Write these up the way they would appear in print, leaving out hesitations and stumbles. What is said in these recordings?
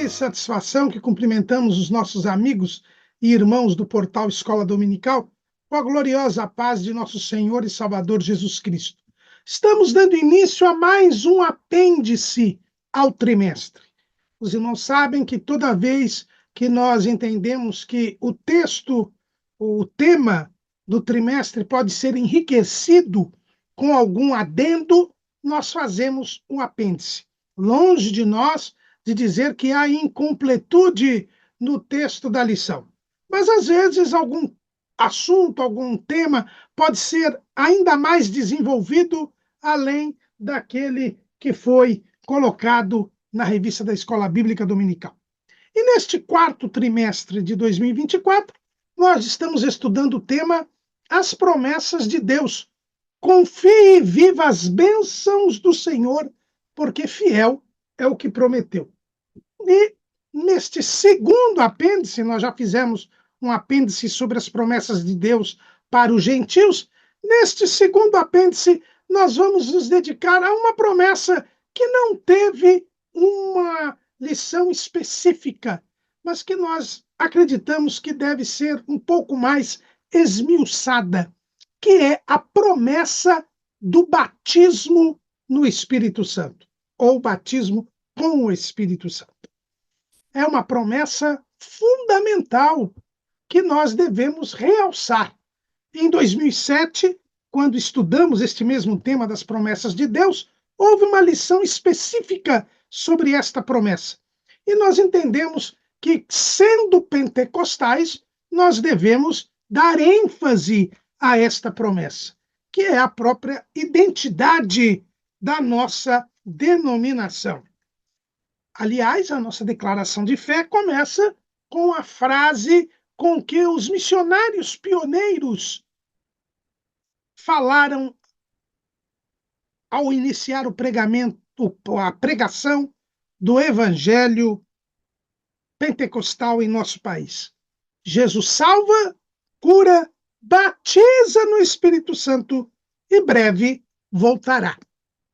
Que satisfação que cumprimentamos os nossos amigos e irmãos do portal Escola Dominical com a gloriosa paz de nosso Senhor e Salvador Jesus Cristo. Estamos dando início a mais um apêndice ao trimestre. Os irmãos sabem que toda vez que nós entendemos que o texto, o tema do trimestre pode ser enriquecido com algum adendo, nós fazemos um apêndice. Longe de nós de dizer que há incompletude no texto da lição. Mas, às vezes, algum assunto, algum tema pode ser ainda mais desenvolvido além daquele que foi colocado na revista da Escola Bíblica Dominical. E neste quarto trimestre de 2024, nós estamos estudando o tema As Promessas de Deus. Confie e viva as bênçãos do Senhor, porque fiel é o que prometeu. E neste segundo apêndice, nós já fizemos um apêndice sobre as promessas de Deus para os gentios. Neste segundo apêndice, nós vamos nos dedicar a uma promessa que não teve uma lição específica, mas que nós acreditamos que deve ser um pouco mais esmiuçada, que é a promessa do batismo no Espírito Santo, ou batismo com o Espírito Santo. É uma promessa fundamental que nós devemos realçar. Em 2007, quando estudamos este mesmo tema das promessas de Deus, houve uma lição específica sobre esta promessa. E nós entendemos que, sendo pentecostais, nós devemos dar ênfase a esta promessa, que é a própria identidade da nossa denominação. Aliás, a nossa declaração de fé começa com a frase com que os missionários pioneiros falaram ao iniciar a pregação do evangelho pentecostal em nosso país. Jesus salva, cura, batiza no Espírito Santo e breve voltará.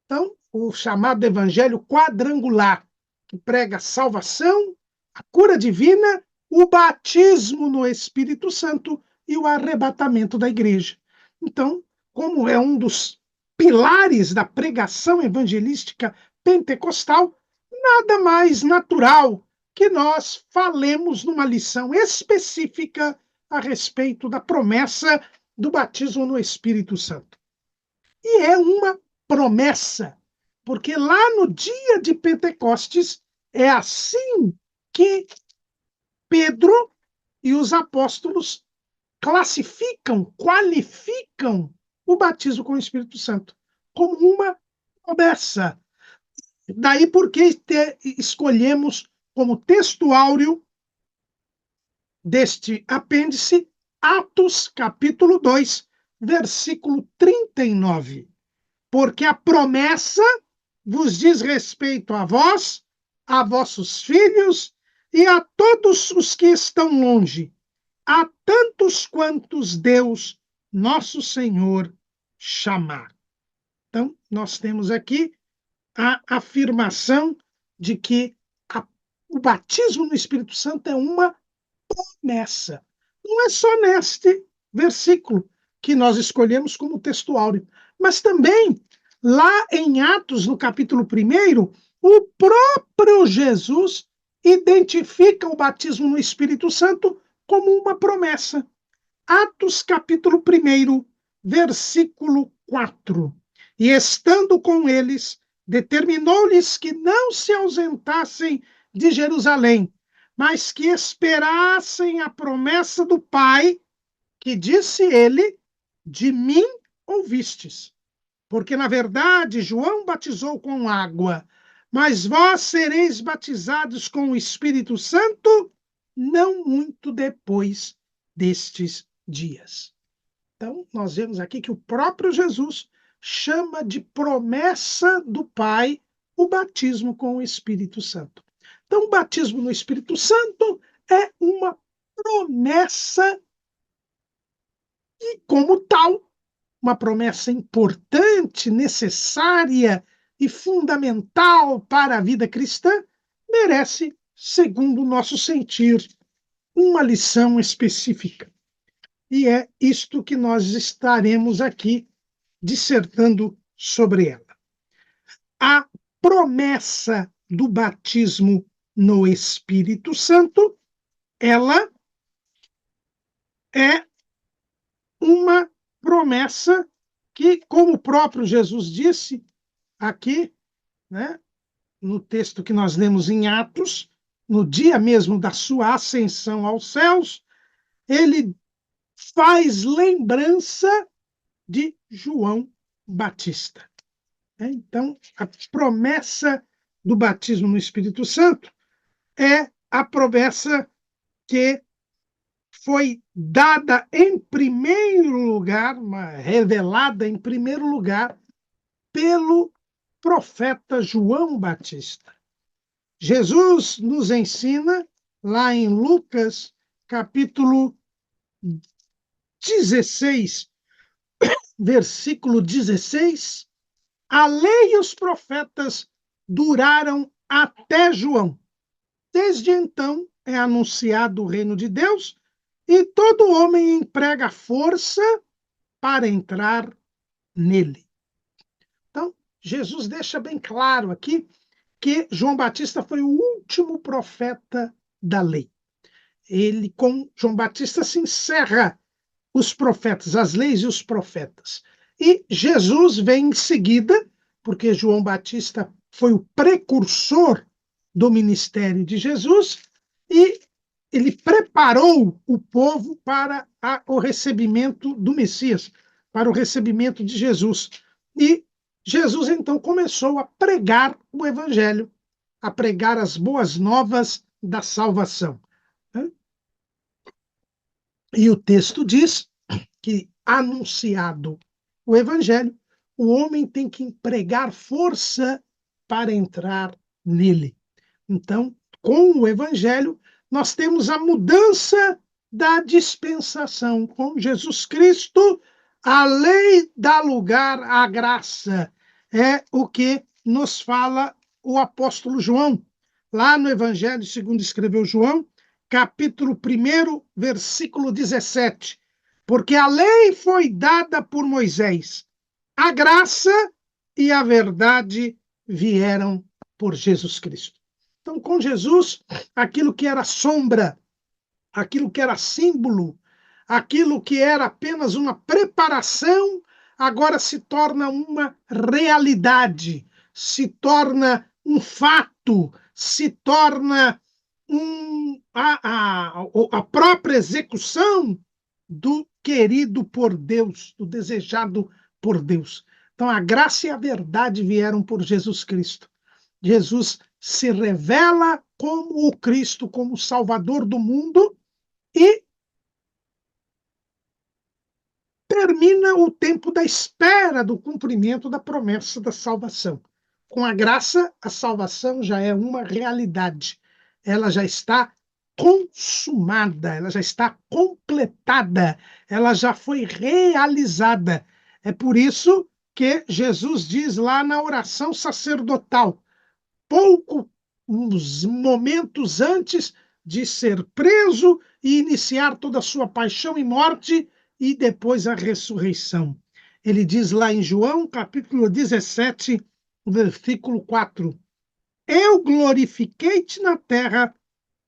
Então, o chamado evangelho quadrangular, que prega a salvação, a cura divina, o batismo no Espírito Santo e o arrebatamento da igreja. Então, como é um dos pilares da pregação evangelística pentecostal, nada mais natural que nós falemos numa lição específica a respeito da promessa do batismo no Espírito Santo. E é uma promessa, porque lá no dia de Pentecostes é assim que Pedro e os apóstolos qualificam o batismo com o Espírito Santo como uma promessa. Daí porque escolhemos como texto áureo deste apêndice Atos capítulo 2, versículo 39. Porque a promessa vos diz respeito a vós, a vossos filhos e a todos os que estão longe, a tantos quantos Deus, nosso Senhor, chamar. Então, nós temos aqui a afirmação de que o batismo no Espírito Santo é uma promessa. Não é só neste versículo que nós escolhemos como texto áureo, mas também lá em Atos, no capítulo 1, o próprio Jesus identifica o batismo no Espírito Santo como uma promessa. Atos capítulo 1, versículo 4. E estando com eles, determinou-lhes que não se ausentassem de Jerusalém, mas que esperassem a promessa do Pai, que disse ele, de mim ouvistes. Porque, na verdade, João batizou com água, mas vós sereis batizados com o Espírito Santo não muito depois destes dias. Então, nós vemos aqui que o próprio Jesus chama de promessa do Pai o batismo com o Espírito Santo. Então, o batismo no Espírito Santo é uma promessa e, como tal, uma promessa importante, necessária e fundamental para a vida cristã, merece segundo o nosso sentir, uma lição específica. E é isto que nós estaremos aqui dissertando sobre ela. A promessa do batismo no Espírito Santo, ela é uma promessa que, como o próprio Jesus disse aqui, né, no texto que nós lemos em Atos, no dia mesmo da sua ascensão aos céus, ele faz lembrança de João Batista. Então, a promessa do batismo no Espírito Santo é a promessa que foi dada em primeiro lugar, revelada em primeiro lugar, pelo profeta João Batista. Jesus nos ensina, lá em Lucas, capítulo 16, versículo 16, a lei e os profetas duraram até João. Desde então é anunciado o reino de Deus e todo homem emprega força para entrar nele. Então, Jesus deixa bem claro aqui que João Batista foi o último profeta da lei. Ele, com João Batista, se encerra os profetas, as leis e os profetas. E Jesus vem em seguida, porque João Batista foi o precursor do ministério de Jesus, e ele preparou o povo para o recebimento do Messias, para o recebimento de Jesus. E Jesus, então, começou a pregar o Evangelho, a pregar as boas novas da salvação. E o texto diz que, anunciado o Evangelho, o homem tem que empregar força para entrar nele. Então, com o Evangelho, nós temos a mudança da dispensação. Com Jesus Cristo, a lei dá lugar à graça. É o que nos fala o apóstolo João, lá no Evangelho segundo escreveu João, capítulo 1, versículo 17. Porque a lei foi dada por Moisés, a graça e a verdade vieram por Jesus Cristo. Então, com Jesus, aquilo que era sombra, aquilo que era símbolo, aquilo que era apenas uma preparação, agora se torna uma realidade, se torna um fato, se torna a própria execução do querido por Deus, do desejado por Deus. Então, a graça e a verdade vieram por Jesus Cristo. Jesus se revela como o Cristo, como o Salvador do mundo, e termina o tempo da espera do cumprimento da promessa da salvação. Com a graça, a salvação já é uma realidade. Ela já está consumada, ela já está completada, ela já foi realizada. É por isso que Jesus diz lá na oração sacerdotal, uns momentos antes de ser preso e iniciar toda a sua paixão e morte e depois a ressurreição. Ele diz lá em João, capítulo 17, versículo 4, eu glorifiquei-te na terra,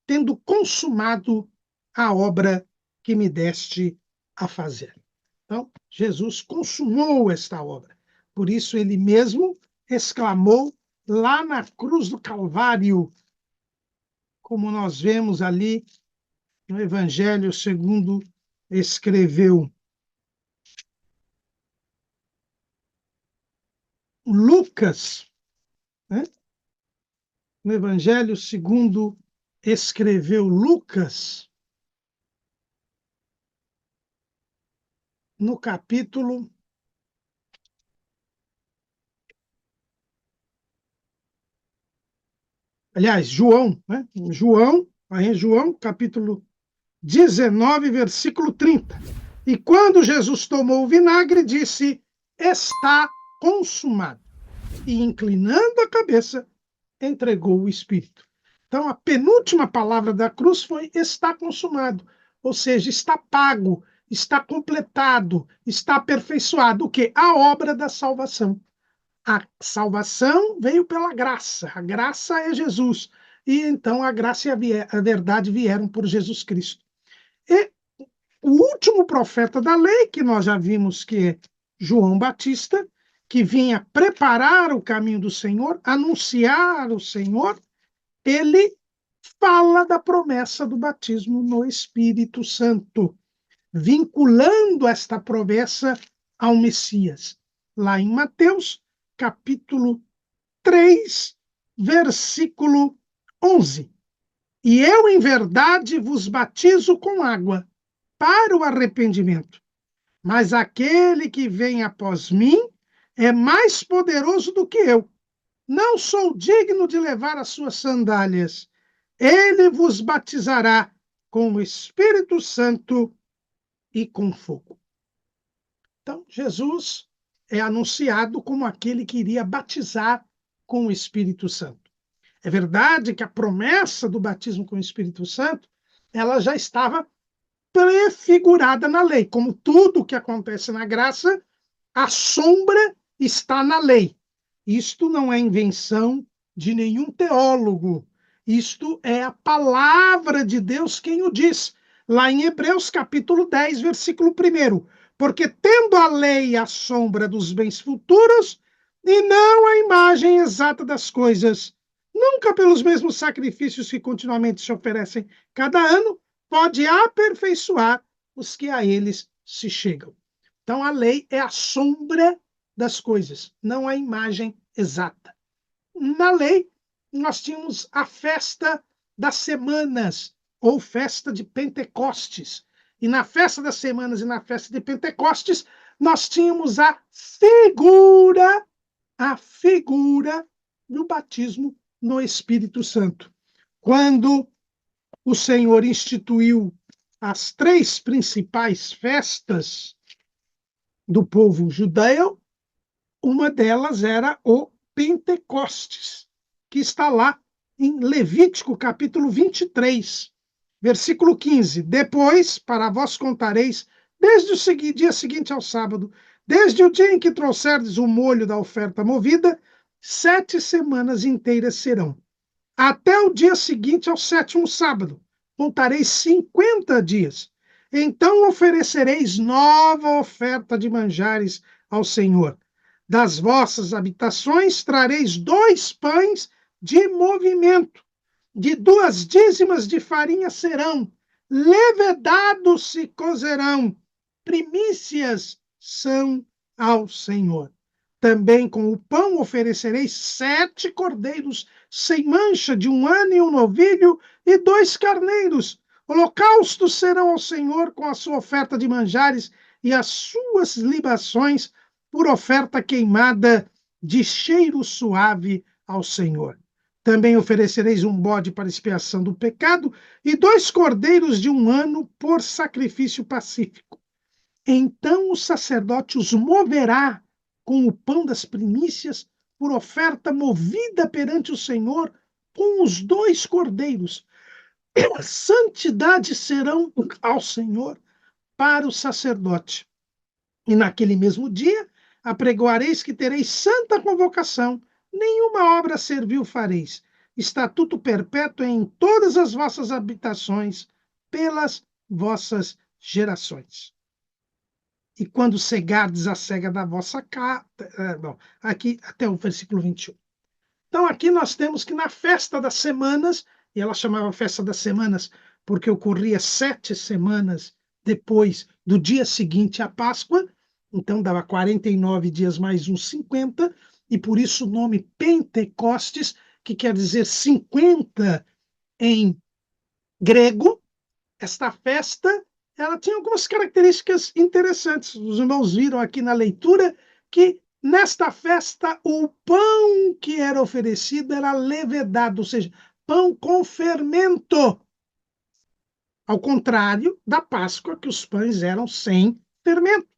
tendo consumado a obra que me deste a fazer. Então, Jesus consumou esta obra. Por isso, ele mesmo exclamou lá na cruz do Calvário, como nós vemos ali no Evangelho segundo escreveu Lucas, né? No Evangelho segundo escreveu Lucas, no capítulo João, né? João, capítulo 19, versículo 30. E quando Jesus tomou o vinagre, disse, está consumado. E inclinando a cabeça, entregou o Espírito. Então, a penúltima palavra da cruz foi está consumado, ou seja, está pago, está completado, está aperfeiçoado. O quê? A obra da salvação. A salvação veio pela graça, a graça é Jesus. E então a graça e a verdade vieram por Jesus Cristo. E o último profeta da lei, que nós já vimos que é João Batista, que vinha preparar o caminho do Senhor, anunciar o Senhor, ele fala da promessa do batismo no Espírito Santo, vinculando esta promessa ao Messias. Lá em Mateus, capítulo 3, versículo 11. E eu, em verdade, vos batizo com água para o arrependimento, mas aquele que vem após mim é mais poderoso do que eu. Não sou digno de levar as suas sandálias. Ele vos batizará com o Espírito Santo e com fogo. Então, Jesus é anunciado como aquele que iria batizar com o Espírito Santo. É verdade que a promessa do batismo com o Espírito Santo, ela já estava prefigurada na lei. Como tudo que acontece na graça, a sombra está na lei. Isto não é invenção de nenhum teólogo. Isto é a palavra de Deus quem o diz. Lá em Hebreus, capítulo 10, versículo 1. Porque tendo a lei a sombra dos bens futuros, e não a imagem exata das coisas, nunca pelos mesmos sacrifícios que continuamente se oferecem cada ano, pode aperfeiçoar os que a eles se chegam. Então, a lei é a sombra das coisas, não a imagem exata. Na lei, nós tínhamos a festa das semanas, ou festa de Pentecostes. E na festa das semanas e na festa de Pentecostes, nós tínhamos a figura do batismo no Espírito Santo. Quando o Senhor instituiu as 3 principais festas do povo judeu, uma delas era o Pentecostes, que está lá em Levítico, capítulo 23, versículo 15. Depois, para vós contareis, desde o dia seguinte ao sábado, desde o dia em que trouxerdes o molho da oferta movida, 7 semanas inteiras serão. Até o dia seguinte ao 7º sábado, contareis 50 dias. Então oferecereis nova oferta de manjares ao Senhor. Das vossas habitações trareis 2 pães de movimento, de 2 dízimas de farinha serão, levedados se cozerão, primícias são ao Senhor. Também com o pão oferecereis 7 cordeiros sem mancha de 1 ano e 1 novilho e 2 carneiros. Holocaustos serão ao Senhor com a sua oferta de manjares e as suas libações por oferta queimada de cheiro suave ao Senhor. Também oferecereis um bode para expiação do pecado e 2 cordeiros de 1 ano por sacrifício pacífico. Então o sacerdote os moverá com o pão das primícias por oferta movida perante o Senhor com os 2 cordeiros. Santidade serão ao Senhor para o sacerdote. E naquele mesmo dia apregoareis que tereis santa convocação, nenhuma obra servil fareis. Estatuto perpétuo em todas as vossas habitações, pelas vossas gerações. E quando cegardes a cega da vossa casa. Aqui até o versículo 21. Então, aqui nós temos que na festa das semanas, e ela chamava festa das semanas porque ocorria 7 semanas depois do dia seguinte à Páscoa, então dava 49 dias mais uns 50, e por isso o nome Pentecostes, que quer dizer 50 em grego. Esta festa, ela tinha algumas características interessantes. Os irmãos viram aqui na leitura que nesta festa o pão que era oferecido era levedado, ou seja, pão com fermento. Ao contrário da Páscoa, que os pães eram sem fermento.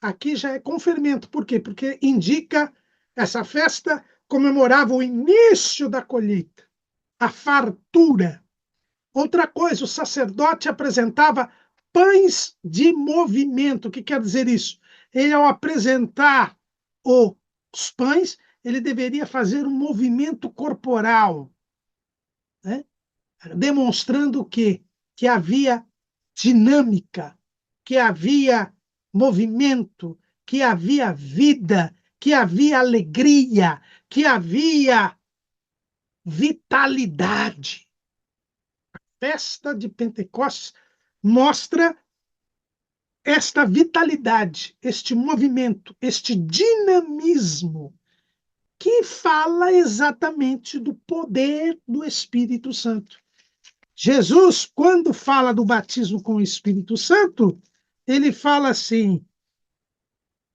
Aqui já é com fermento. Por quê? Porque indica essa festa comemorava o início da colheita, a fartura. Outra coisa, o sacerdote apresentava pães de movimento. O que quer dizer isso? Ele, ao apresentar os pães, ele deveria fazer um movimento corporal, né? Demonstrando o quê? Que havia dinâmica, que havia movimento, que havia vida, que havia alegria, que havia vitalidade. A festa de Pentecostes mostra esta vitalidade, este movimento, este dinamismo, que fala exatamente do poder do Espírito Santo. Jesus, quando fala do batismo com o Espírito Santo, ele fala assim,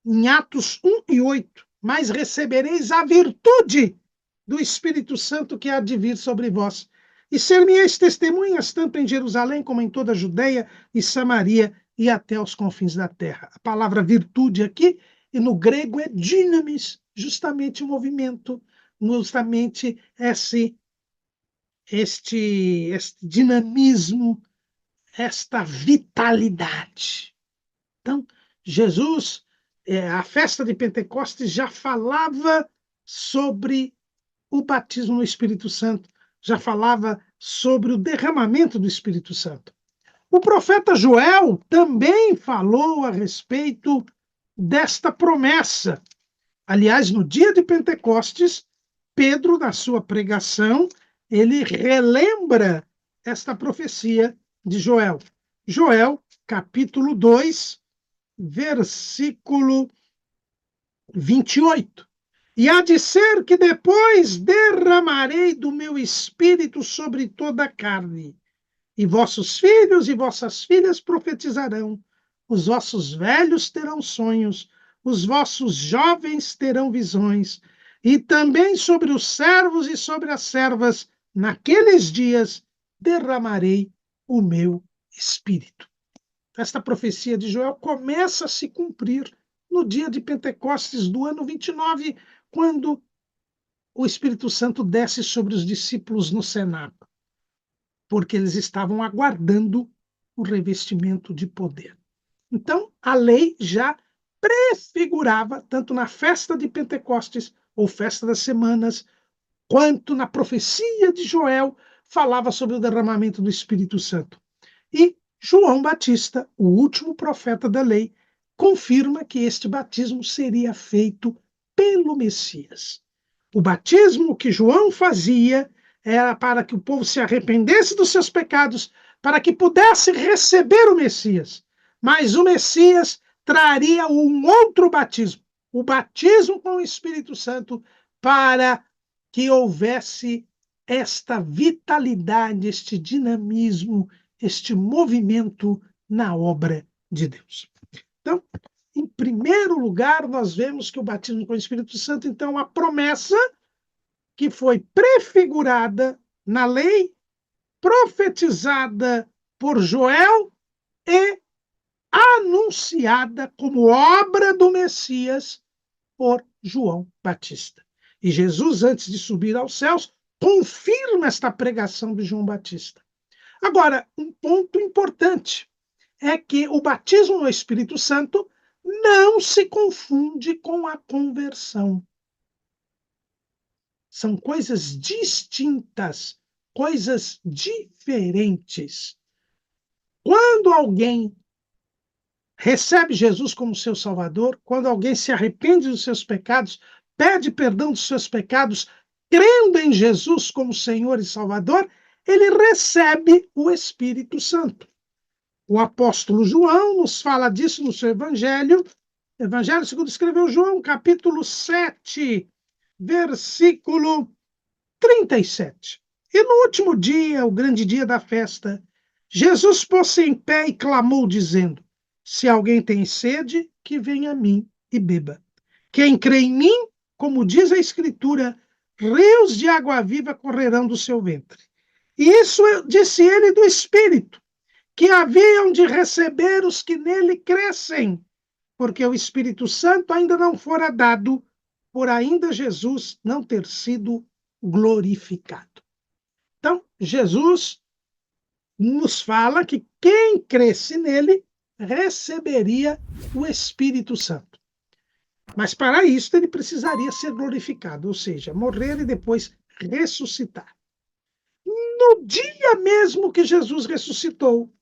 em Atos 1:8, mas recebereis a virtude do Espírito Santo que há de vir sobre vós, e ser-me-eis testemunhas tanto em Jerusalém como em toda a Judeia e Samaria e até os confins da terra. A palavra virtude aqui, e no grego é dynamis, justamente o movimento, justamente este dinamismo, esta vitalidade. Então, Jesus, a festa de Pentecostes já falava sobre o batismo no Espírito Santo, já falava sobre o derramamento do Espírito Santo. O profeta Joel também falou a respeito desta promessa. Aliás, no dia de Pentecostes, Pedro, na sua pregação, ele relembra esta profecia de Joel. Joel, capítulo 2, versículo 28. E há de ser que depois derramarei do meu espírito sobre toda a carne, e vossos filhos e vossas filhas profetizarão, os vossos velhos terão sonhos, os vossos jovens terão visões, e também sobre os servos e sobre as servas, naqueles dias, derramarei o meu espírito. Esta profecia de Joel começa a se cumprir no dia de Pentecostes do ano 29, quando o Espírito Santo desce sobre os discípulos no cenáculo, porque eles estavam aguardando o revestimento de poder. Então, a lei já prefigurava, tanto na festa de Pentecostes, ou festa das semanas, quanto na profecia de Joel, falava sobre o derramamento do Espírito Santo. E João Batista, o último profeta da lei, confirma que este batismo seria feito pelo Messias. O batismo que João fazia era para que o povo se arrependesse dos seus pecados, para que pudesse receber o Messias. Mas o Messias traria um outro batismo, o batismo com o Espírito Santo, para que houvesse esta vitalidade, este dinamismo, este movimento na obra de Deus. Então, em primeiro lugar, nós vemos que o batismo com o Espírito Santo, então, é uma promessa que foi prefigurada na lei, profetizada por Joel e anunciada como obra do Messias por João Batista. E Jesus, antes de subir aos céus, confirma esta pregação de João Batista. Agora, um ponto importante é que o batismo no Espírito Santo não se confunde com a conversão. São coisas distintas, coisas diferentes. Quando alguém recebe Jesus como seu Salvador, quando alguém se arrepende dos seus pecados, pede perdão dos seus pecados, crendo em Jesus como Senhor e Salvador, ele recebe o Espírito Santo. O apóstolo João nos fala disso no seu Evangelho segundo escreveu João, capítulo 7, versículo 37. E no último dia, o grande dia da festa, Jesus pôs-se em pé e clamou, dizendo: se alguém tem sede, que venha a mim e beba. Quem crê em mim, como diz a Escritura, rios de água viva correrão do seu ventre. E isso disse ele do Espírito, que haviam de receber os que nele crescem, porque o Espírito Santo ainda não fora dado por ainda Jesus não ter sido glorificado. Então, Jesus nos fala que quem cresce nele receberia o Espírito Santo. Mas para isso ele precisaria ser glorificado, ou seja, morrer e depois ressuscitar. No dia mesmo que Jesus ressuscitou,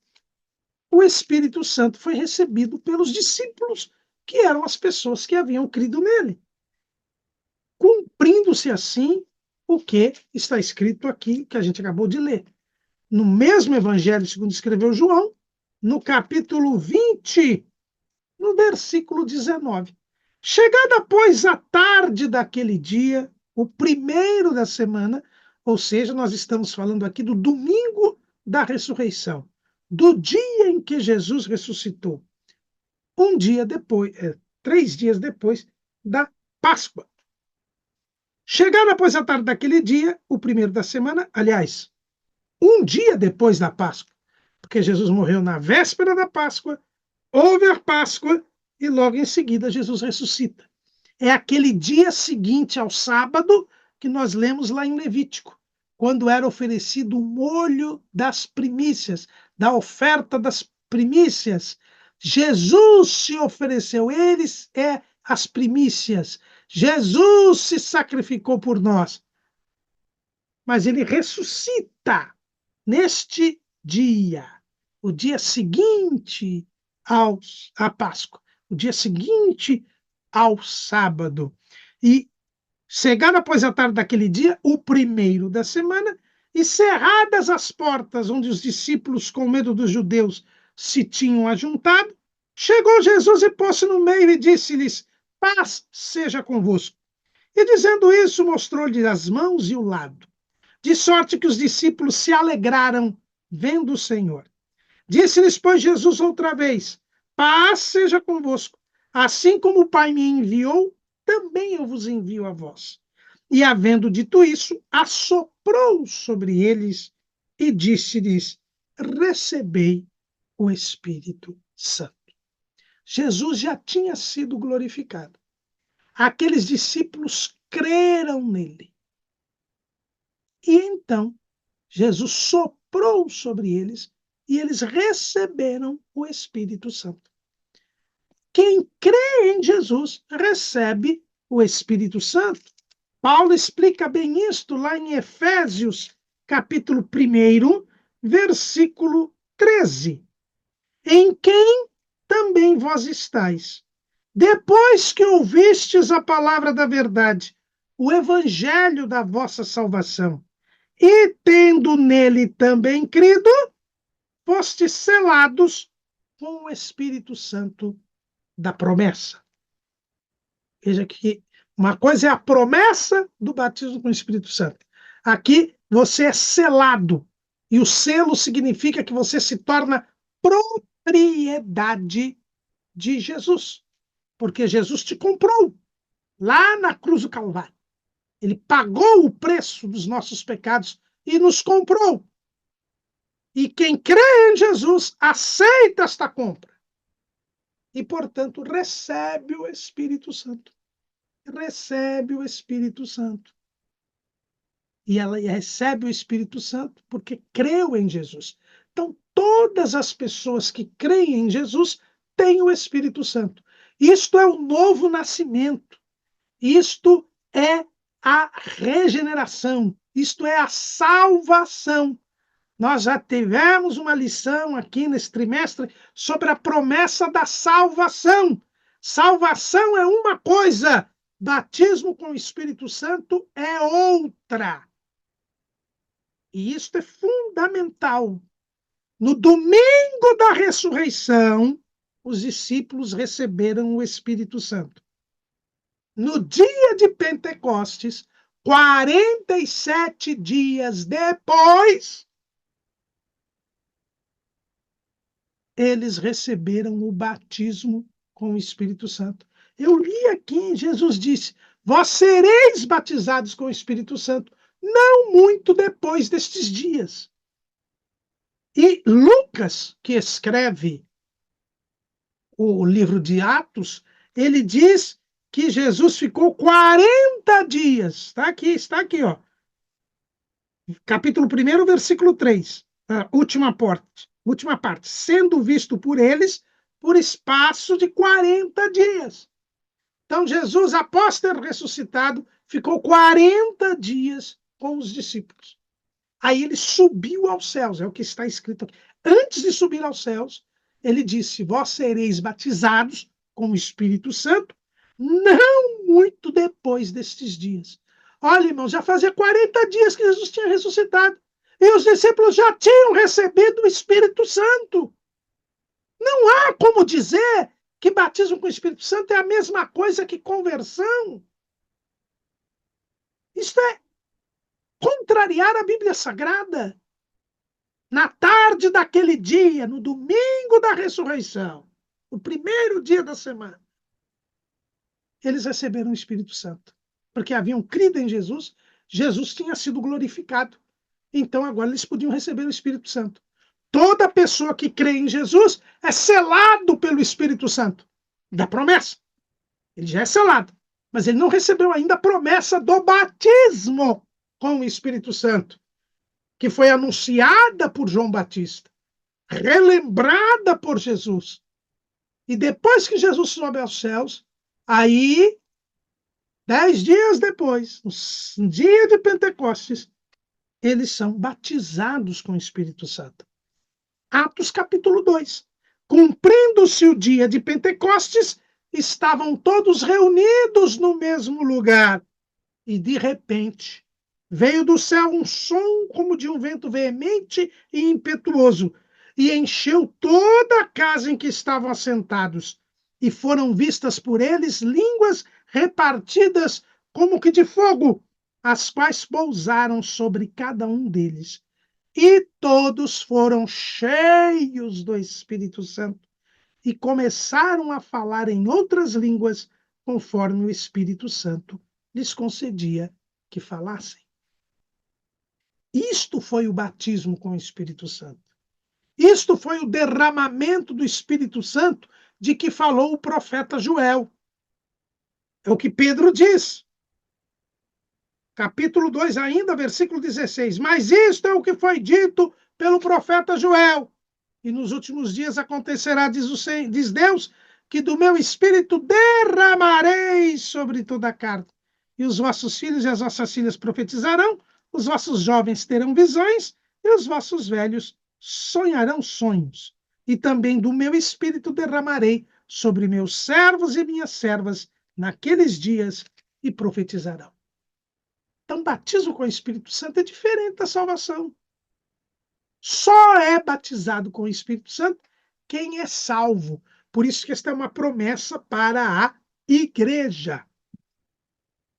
o Espírito Santo foi recebido pelos discípulos, que eram as pessoas que haviam crido nele, cumprindo-se assim o que está escrito aqui, que a gente acabou de ler. No mesmo evangelho, segundo escreveu João, no capítulo 20, no versículo 19. Chegada, pois, a tarde daquele dia, o primeiro da semana, ou seja, nós estamos falando aqui do domingo da ressurreição, do dia em que Jesus ressuscitou, um dia depois, 3 dias depois da Páscoa. Chegada, pois, a tarde daquele dia, o primeiro da semana, aliás, um dia depois da Páscoa, porque Jesus morreu na véspera da Páscoa, houve a Páscoa e logo em seguida Jesus ressuscita. É aquele dia seguinte ao sábado que nós lemos lá em Levítico, quando era oferecido o molho das primícias, da oferta das primícias. Jesus se ofereceu, ele é as primícias. Jesus se sacrificou por nós. Mas ele ressuscita neste dia, o dia seguinte à Páscoa, o dia seguinte ao sábado. E, chegada após a tarde daquele dia, o primeiro da semana, e cerradas as portas onde os discípulos, com medo dos judeus, se tinham ajuntado, chegou Jesus e pôs-se no meio e disse-lhes: paz seja convosco. E dizendo isso, mostrou-lhes as mãos e o lado. De sorte que os discípulos se alegraram vendo o Senhor. Disse-lhes, pois, Jesus outra vez: paz seja convosco. Assim como o Pai me enviou, também eu vos envio a vós. E, havendo dito isso, assoprou sobre eles e disse-lhes: recebei o Espírito Santo. Jesus já tinha sido glorificado. Aqueles discípulos creram nele. E então, Jesus soprou sobre eles e eles receberam o Espírito Santo. Quem crê em Jesus recebe o Espírito Santo. Paulo explica bem isto lá em Efésios, capítulo 1, versículo 13. Em quem também vós estáis, depois que ouvistes a palavra da verdade, o evangelho da vossa salvação, e tendo nele também crido, fostes selados com o Espírito Santo da promessa. Veja que uma coisa é a promessa do batismo com o Espírito Santo. Aqui você é selado. E o selo significa que você se torna propriedade de Jesus. Porque Jesus te comprou lá na cruz do Calvário. Ele pagou o preço dos nossos pecados e nos comprou. E quem crê em Jesus aceita esta compra. E, portanto, recebe o Espírito Santo. Recebe o Espírito Santo. E ela recebe o Espírito Santo porque creu em Jesus. Então, todas as pessoas que creem em Jesus têm o Espírito Santo. Isto é o novo nascimento. Isto é a regeneração. Isto é a salvação. Nós já tivemos uma lição aqui nesse trimestre sobre a promessa da salvação. Salvação é uma coisa, batismo com o Espírito Santo é outra. E isto é fundamental. No domingo da ressurreição, os discípulos receberam o Espírito Santo. No dia de Pentecostes, 47 dias depois, eles receberam o batismo com o Espírito Santo. Eu li aqui, Jesus disse: vós sereis batizados com o Espírito Santo, não muito depois destes dias. E Lucas, que escreve o livro de Atos, ele diz que Jesus ficou 40 dias. Está aqui, ó. Capítulo 1, versículo 3. Última parte. Sendo visto por eles por espaço de 40 dias. Então, Jesus, após ter ressuscitado, ficou 40 dias com os discípulos. Aí ele subiu aos céus, é o que está escrito aqui. Antes de subir aos céus, ele disse: vós sereis batizados com o Espírito Santo, não muito depois destes dias. Olha, irmão, já fazia 40 dias que Jesus tinha ressuscitado. E os discípulos já tinham recebido o Espírito Santo. Não há como dizer que batismo com o Espírito Santo é a mesma coisa que conversão. Isto é contrariar a Bíblia Sagrada. Na tarde daquele dia, no domingo da ressurreição, o primeiro dia da semana, eles receberam o Espírito Santo, porque haviam crido em Jesus, Jesus tinha sido glorificado. Então agora eles podiam receber o Espírito Santo. Toda pessoa que crê em Jesus é selado pelo Espírito Santo, da promessa. Ele já é selado, mas ele não recebeu ainda a promessa do batismo com o Espírito Santo, que foi anunciada por João Batista, relembrada por Jesus. E depois que Jesus sobe aos céus, aí, 10 dias depois, no dia de Pentecostes, eles são batizados com o Espírito Santo. Atos capítulo 2. Cumprindo-se o dia de Pentecostes, estavam todos reunidos no mesmo lugar. E, de repente, veio do céu um som como de um vento veemente e impetuoso, e encheu toda a casa em que estavam assentados. E foram vistas por eles línguas repartidas como que de fogo, as quais pousaram sobre cada um deles. E todos foram cheios do Espírito Santo e começaram a falar em outras línguas, conforme o Espírito Santo lhes concedia que falassem. Isto foi o batismo com o Espírito Santo. Isto foi o derramamento do Espírito Santo de que falou o profeta Joel. É o que Pedro diz. Capítulo 2 ainda, versículo 16. Mas isto é o que foi dito pelo profeta Joel. E nos últimos dias acontecerá, diz Deus, que do meu espírito derramarei sobre toda a carne. E os vossos filhos e as vossas filhas profetizarão, os vossos jovens terão visões, e os vossos velhos sonharão sonhos. E também do meu espírito derramarei sobre meus servos e minhas servas naqueles dias, e profetizarão. Então, batismo com o Espírito Santo é diferente da salvação. Só é batizado com o Espírito Santo quem é salvo. Por isso que esta é uma promessa para a igreja.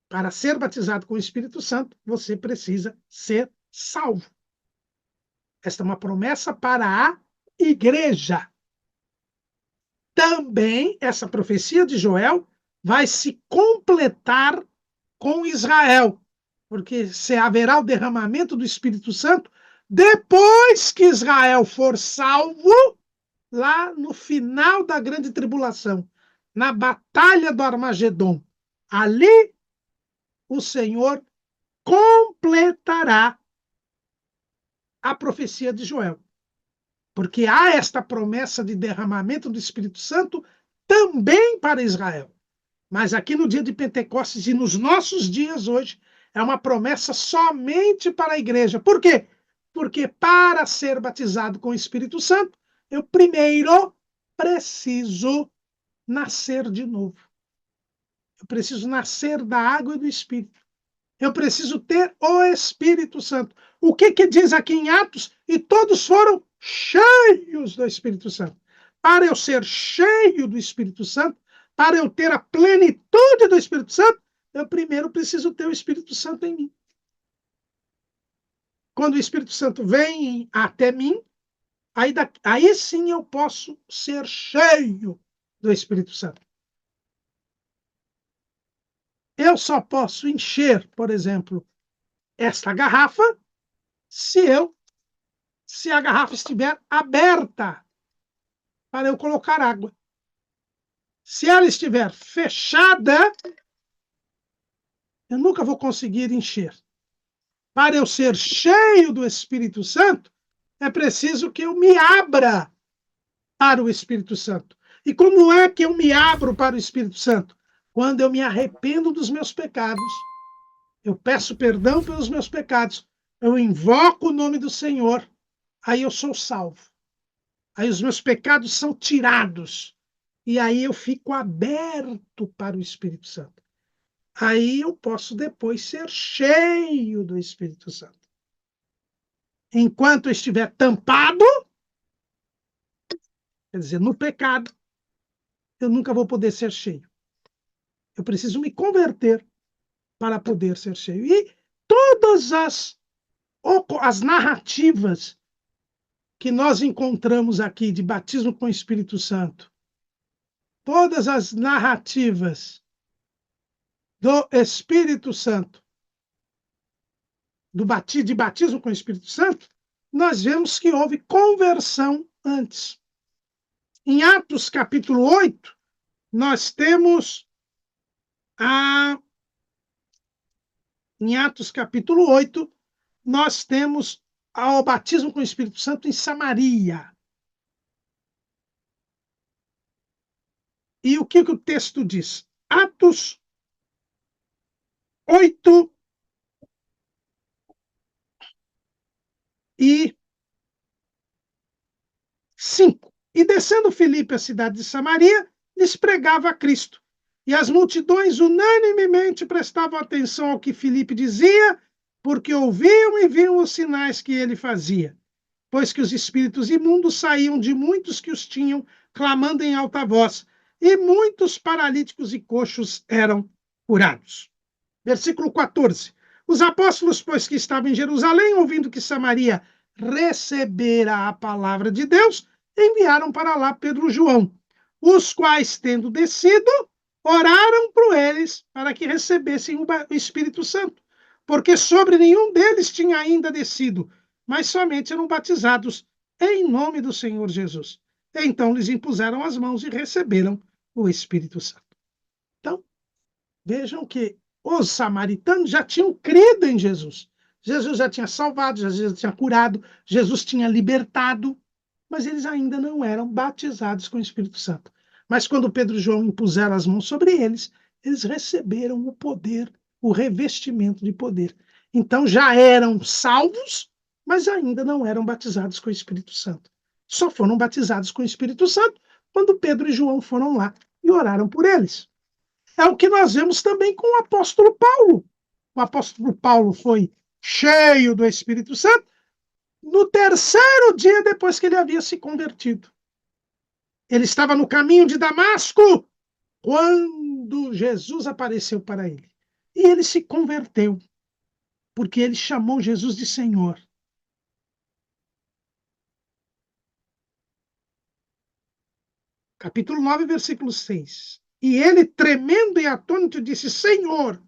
Para ser batizado com o Espírito Santo, você precisa ser salvo. Esta é uma promessa para a igreja. Também essa profecia de Joel vai se completar com Israel, porque se haverá o derramamento do Espírito Santo depois que Israel for salvo, lá no final da grande tribulação, na batalha do Armagedon. Ali o Senhor completará a profecia de Joel. Porque há esta promessa de derramamento do Espírito Santo também para Israel. Mas aqui no dia de Pentecostes e nos nossos dias hoje, é uma promessa somente para a igreja. Por quê? Porque para ser batizado com o Espírito Santo, eu primeiro preciso nascer de novo. Eu preciso nascer da água e do Espírito. Eu preciso ter o Espírito Santo. O que diz aqui em Atos? E todos foram cheios do Espírito Santo. Para eu ser cheio do Espírito Santo, para eu ter a plenitude do Espírito Santo, eu primeiro preciso ter o Espírito Santo em mim. Quando o Espírito Santo vem até mim, aí sim eu posso ser cheio do Espírito Santo. Eu só posso encher, por exemplo, esta garrafa se a garrafa estiver aberta para eu colocar água. Se ela estiver fechada, eu nunca vou conseguir encher. Para eu ser cheio do Espírito Santo, é preciso que eu me abra para o Espírito Santo. E como é que eu me abro para o Espírito Santo? Quando eu me arrependo dos meus pecados, eu peço perdão pelos meus pecados, eu invoco o nome do Senhor, aí eu sou salvo. Aí os meus pecados são tirados. E aí eu fico aberto para o Espírito Santo. Aí eu posso depois ser cheio do Espírito Santo. Enquanto eu estiver tampado, quer dizer, no pecado, eu nunca vou poder ser cheio. Eu preciso me converter para poder ser cheio. E todas as narrativas que nós encontramos aqui de batismo com o Espírito Santo, todas as narrativas do Espírito Santo, de batismo com o Espírito Santo, nós vemos que houve conversão antes. Em Atos capítulo 8, nós temos em Atos capítulo 8, nós temos o batismo com o Espírito Santo em Samaria. E o que o texto diz? Atos 8 e 5. E descendo Filipe à cidade de Samaria, lhes pregava a Cristo. E as multidões unanimemente prestavam atenção ao que Filipe dizia, porque ouviam e viam os sinais que ele fazia. Pois que os espíritos imundos saíam de muitos que os tinham, clamando em alta voz, e muitos paralíticos e coxos eram curados. Versículo 14. Os apóstolos, pois que estavam em Jerusalém, ouvindo que Samaria recebera a palavra de Deus, enviaram para lá Pedro e João, os quais, tendo descido, oraram por eles para que recebessem o Espírito Santo, porque sobre nenhum deles tinha ainda descido, mas somente eram batizados em nome do Senhor Jesus. Então lhes impuseram as mãos e receberam o Espírito Santo. Então, vejam que os samaritanos já tinham crido em Jesus. Jesus já tinha salvado, Jesus já tinha curado, Jesus tinha libertado, mas eles ainda não eram batizados com o Espírito Santo. Mas quando Pedro e João impuseram as mãos sobre eles, eles receberam o poder, o revestimento de poder. Então já eram salvos, mas ainda não eram batizados com o Espírito Santo. Só foram batizados com o Espírito Santo quando Pedro e João foram lá e oraram por eles. É o que nós vemos também com o apóstolo Paulo. O apóstolo Paulo foi cheio do Espírito Santo no terceiro dia depois que ele havia se convertido. Ele estava no caminho de Damasco quando Jesus apareceu para ele. E ele se converteu, porque ele chamou Jesus de Senhor. Capítulo 9, versículo 6. E ele, tremendo e atônito, disse: Senhor,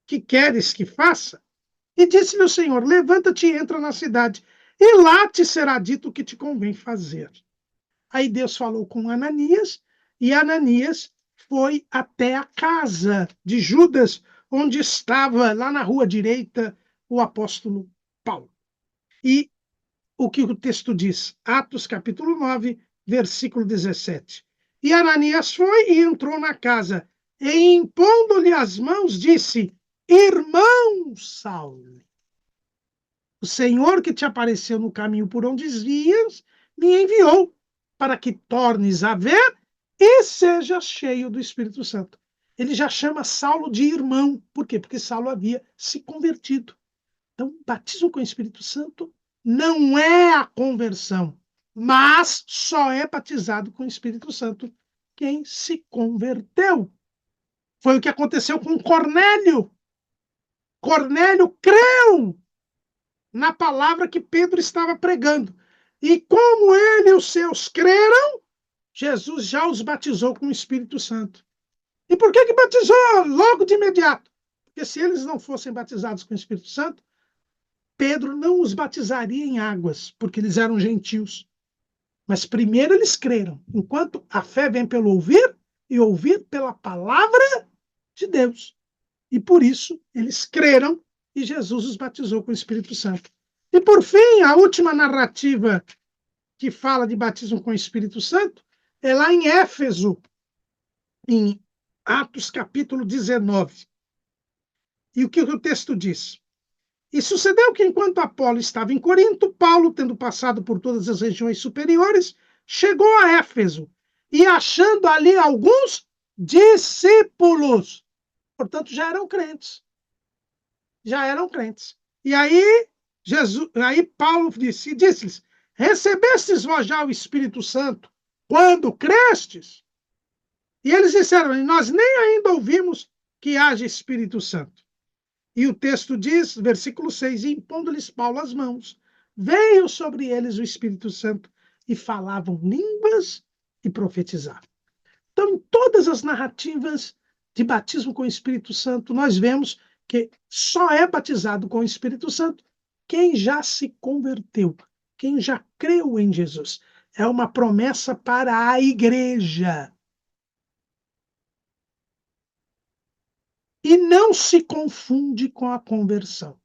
que queres que faça? E disse-lhe o Senhor: levanta-te e entra na cidade, e lá te será dito o que te convém fazer. Aí Deus falou com Ananias, e Ananias foi até a casa de Judas, onde estava, lá na rua direita, o apóstolo Paulo. E o que o texto diz? Atos capítulo 9, versículo 17. E Ananias foi e entrou na casa, e impondo-lhe as mãos, disse: Irmão Saulo, o Senhor que te apareceu no caminho por onde ias, me enviou para que tornes a ver e sejas cheio do Espírito Santo. Ele já chama Saulo de irmão. Por quê? Porque Saulo havia se convertido. Então, batismo com o Espírito Santo não é a conversão, mas só é batizado com o Espírito Santo quem se converteu. Foi o que aconteceu com Cornélio. Cornélio creu na palavra que Pedro estava pregando. E como ele e os seus creram, Jesus já os batizou com o Espírito Santo. E por que batizou logo de imediato? Porque se eles não fossem batizados com o Espírito Santo, Pedro não os batizaria em águas, porque eles eram gentios. Mas primeiro eles creram. Enquanto a fé vem pelo ouvir, e ouvir pela palavra de Deus. E por isso eles creram e Jesus os batizou com o Espírito Santo. E por fim, a última narrativa que fala de batismo com o Espírito Santo é lá em Éfeso, em Atos capítulo 19. E o que o texto diz? E sucedeu que, enquanto Apolo estava em Corinto, Paulo, tendo passado por todas as regiões superiores, chegou a Éfeso, e achando ali alguns discípulos. Portanto, já eram crentes. Já eram crentes. E aí, Paulo disse-lhes: recebestes vós já o Espírito Santo quando crestes? E eles disseram: nós nem ainda ouvimos que haja Espírito Santo. E o texto diz, versículo 6, e impondo-lhes Paulo as mãos, veio sobre eles o Espírito Santo e falavam línguas e profetizavam. Então, em todas as narrativas de batismo com o Espírito Santo, nós vemos que só é batizado com o Espírito Santo quem já se converteu, quem já creu em Jesus. É uma promessa para a igreja. E não se confunde com a conversão.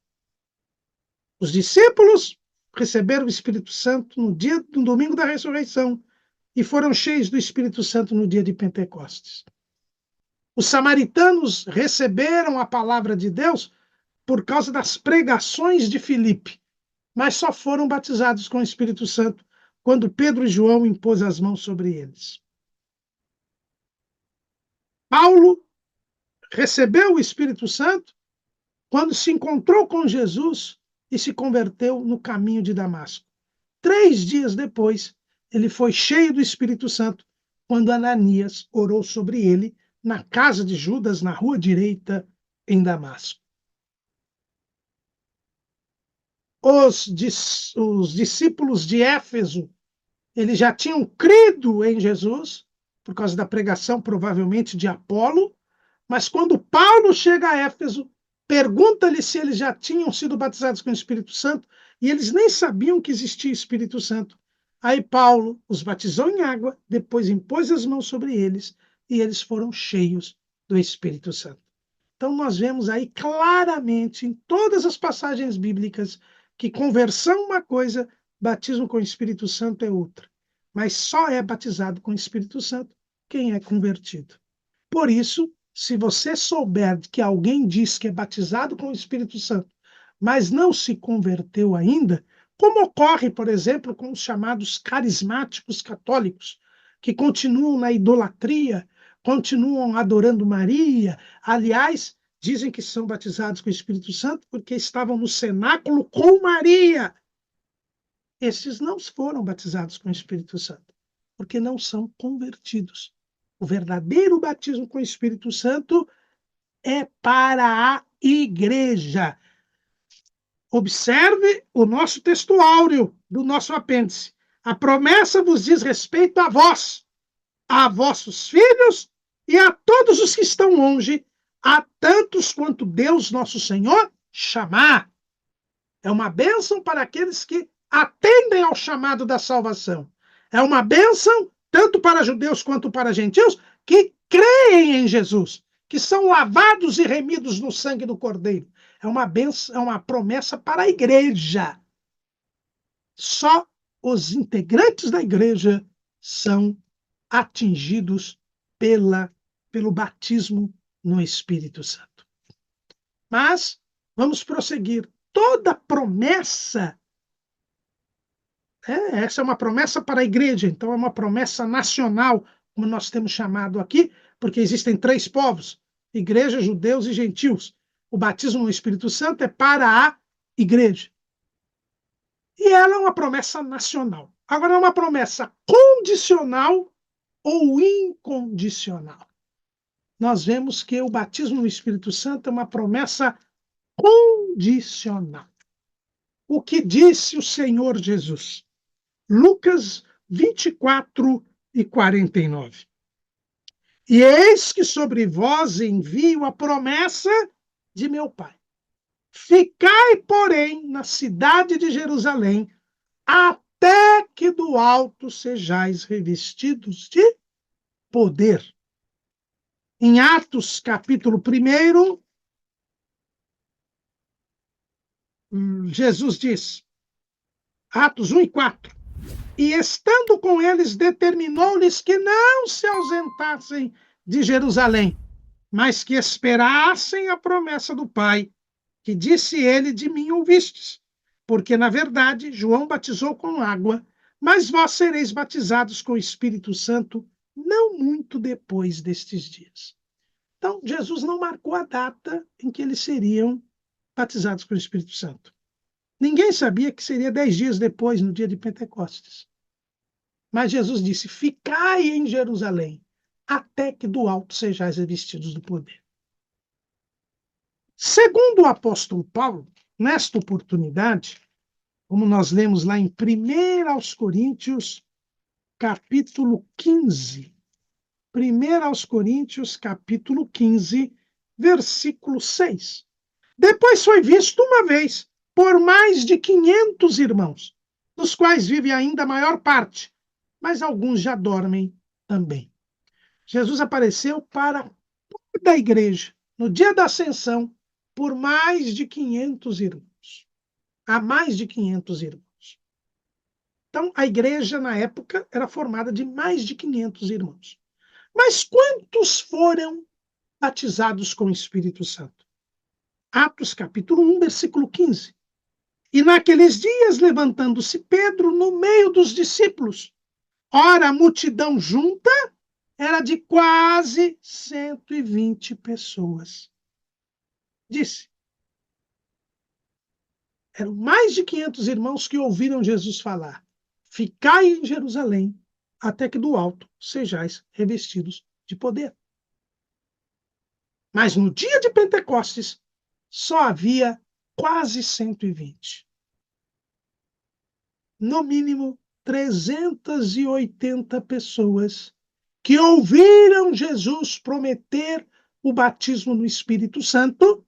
Os discípulos receberam o Espírito Santo no domingo da ressurreição e foram cheios do Espírito Santo no dia de Pentecostes. Os samaritanos receberam a palavra de Deus por causa das pregações de Filipe, mas só foram batizados com o Espírito Santo quando Pedro e João impôs as mãos sobre eles. Paulo recebeu o Espírito Santo quando se encontrou com Jesus e se converteu no caminho de Damasco. 3 dias depois, ele foi cheio do Espírito Santo quando Ananias orou sobre ele na casa de Judas, na rua direita, em Damasco. Os discípulos de Éfeso, eles já tinham crido em Jesus, por causa da pregação, provavelmente, de Apolo, mas quando Paulo chega a Éfeso, pergunta-lhe se eles já tinham sido batizados com o Espírito Santo, e eles nem sabiam que existia Espírito Santo. Aí Paulo os batizou em água, depois impôs as mãos sobre eles, e eles foram cheios do Espírito Santo. Então nós vemos aí claramente, em todas as passagens bíblicas, que conversão é uma coisa, batismo com o Espírito Santo é outra. Mas só é batizado com o Espírito Santo quem é convertido. Por isso, se você souber que alguém diz que é batizado com o Espírito Santo, mas não se converteu ainda, como ocorre, por exemplo, com os chamados carismáticos católicos, que continuam na idolatria, continuam adorando Maria. Aliás, dizem que são batizados com o Espírito Santo porque estavam no cenáculo com Maria. Esses não foram batizados com o Espírito Santo, porque não são convertidos. O verdadeiro batismo com o Espírito Santo é para a igreja. Observe o nosso texto áureo do nosso apêndice. A promessa vos diz respeito a vossos filhos e a todos os que estão longe, a tantos quanto Deus nosso Senhor chamar. É uma bênção para aqueles que atendem ao chamado da salvação. É uma bênção tanto para judeus quanto para gentios que creem em Jesus, que são lavados e remidos no sangue do Cordeiro. É uma bênção, é uma promessa para a igreja. Só os integrantes da igreja são atingidos pelo batismo no Espírito Santo. Mas vamos prosseguir. Toda promessa, essa é uma promessa para a igreja, então é uma promessa nacional, como nós temos chamado aqui, porque existem 3 povos, igreja, judeus e gentios. O batismo no Espírito Santo é para a igreja. E ela é uma promessa nacional. Agora, é uma promessa condicional ou incondicional. Nós vemos que o batismo no Espírito Santo é uma promessa condicional. O que disse o Senhor Jesus? Lucas 24 e 49. E eis que sobre vós envio a promessa de meu Pai. Ficai, porém, na cidade de Jerusalém, até que do alto sejais revestidos de poder. Em Atos, capítulo 1, Jesus diz, Atos 1 e 4, e estando com eles, determinou-lhes que não se ausentassem de Jerusalém, mas que esperassem a promessa do Pai, que disse ele, de mim ouvistes. Porque, na verdade, João batizou com água, mas vós sereis batizados com o Espírito Santo não muito depois destes dias. Então, Jesus não marcou a data em que eles seriam batizados com o Espírito Santo. Ninguém sabia que seria 10 dias depois, no dia de Pentecostes. Mas Jesus disse, ficai em Jerusalém, até que do alto sejais revestidos do poder. Segundo o apóstolo Paulo, nesta oportunidade, como nós lemos lá em 1 aos Coríntios, capítulo 15. 1 aos Coríntios, capítulo 15, versículo 6. Depois foi visto uma vez por mais de 500 irmãos, dos quais vive ainda a maior parte, mas alguns já dormem também. Jesus apareceu para toda a igreja, no dia da ascensão, por mais de 500 irmãos. Há mais de 500 irmãos. Então, a igreja, na época, era formada de mais de 500 irmãos. Mas quantos foram batizados com o Espírito Santo? Atos, capítulo 1, versículo 15. E naqueles dias, levantando-se Pedro no meio dos discípulos, ora, a multidão junta era de quase 120 pessoas. Disse, eram mais de 500 irmãos que ouviram Jesus falar, ficai em Jerusalém, até que do alto sejais revestidos de poder. Mas no dia de Pentecostes, só havia quase 120. No mínimo, 380 pessoas que ouviram Jesus prometer o batismo no Espírito Santo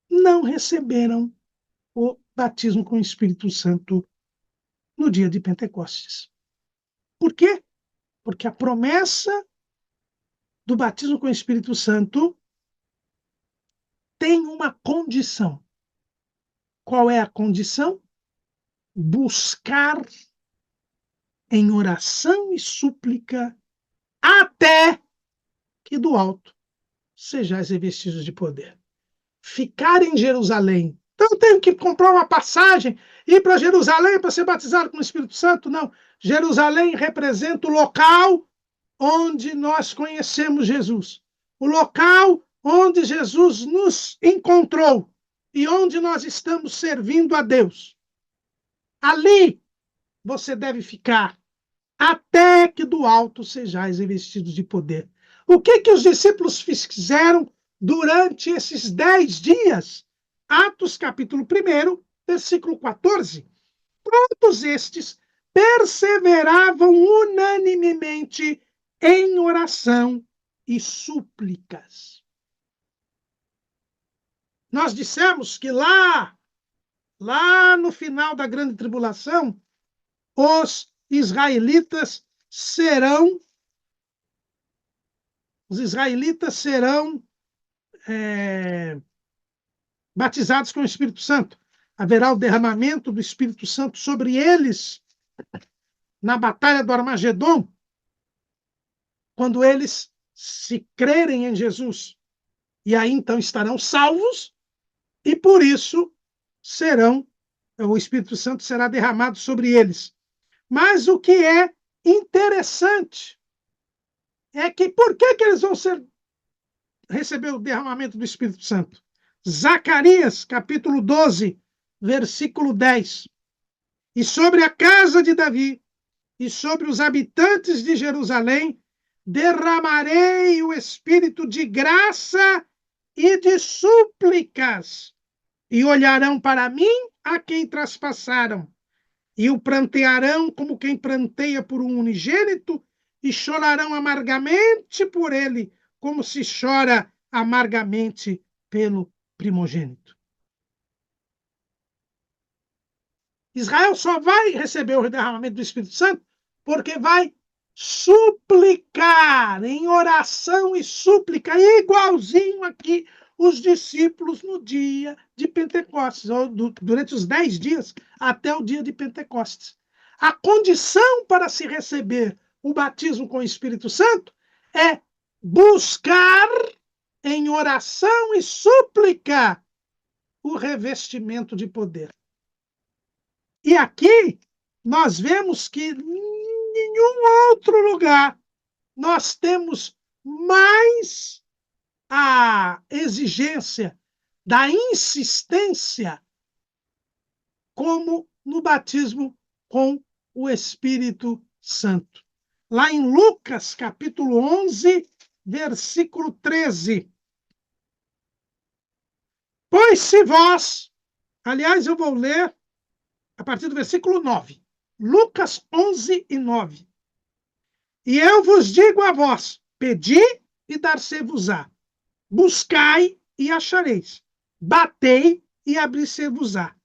não receberam o batismo com o Espírito Santo no dia de Pentecostes. Por quê? Porque a promessa do batismo com o Espírito Santo tem uma condição. Qual é a condição? Buscar em oração e súplica até que do alto sejais revestidos de poder. Ficar em Jerusalém. Então eu tenho que comprar uma passagem, ir para Jerusalém para ser batizado com o Espírito Santo? Não. Jerusalém representa o local onde nós conhecemos Jesus. O local onde Jesus nos encontrou e onde nós estamos servindo a Deus. Ali você deve ficar até que do alto sejais revestidos de poder. O que os discípulos fizeram durante esses 10 dias? Atos capítulo 1, versículo 14. Todos estes perseveravam unanimemente em oração e súplicas. Nós dissemos que lá no final da grande tribulação, os israelitas serão batizados com o Espírito Santo. Haverá o derramamento do Espírito Santo sobre eles na batalha do Armagedon, quando eles se crerem em Jesus. E aí então estarão salvos e por isso o Espírito Santo será derramado sobre eles. Mas o que é interessante é que por que eles vão receber o derramamento do Espírito Santo? Zacarias, capítulo 12, versículo 10. E sobre a casa de Davi e sobre os habitantes de Jerusalém derramarei o espírito de graça e de súplicas, e olharão para mim a quem traspassaram, e o prantearão como quem pranteia por um unigênito, e chorarão amargamente por ele, como se chora amargamente pelo primogênito. Israel só vai receber o derramamento do Espírito Santo porque vai suplicar, em oração e súplica, igualzinho aqui os discípulos no dia de Pentecostes, ou durante os 10 dias até o dia de Pentecostes. A condição para se receber o batismo com o Espírito Santo é buscar em oração e súplica o revestimento de poder. E aqui nós vemos que em nenhum outro lugar nós temos mais a exigência da insistência como no batismo com o Espírito Santo. Lá em Lucas, capítulo 11, versículo 13. Pois se vós, aliás, eu vou ler a partir do versículo 9. Lucas 11 e 9. E eu vos digo a vós, pedi e dar-se-vos-á. Buscai e achareis. Batei e abrir-se-vos-á.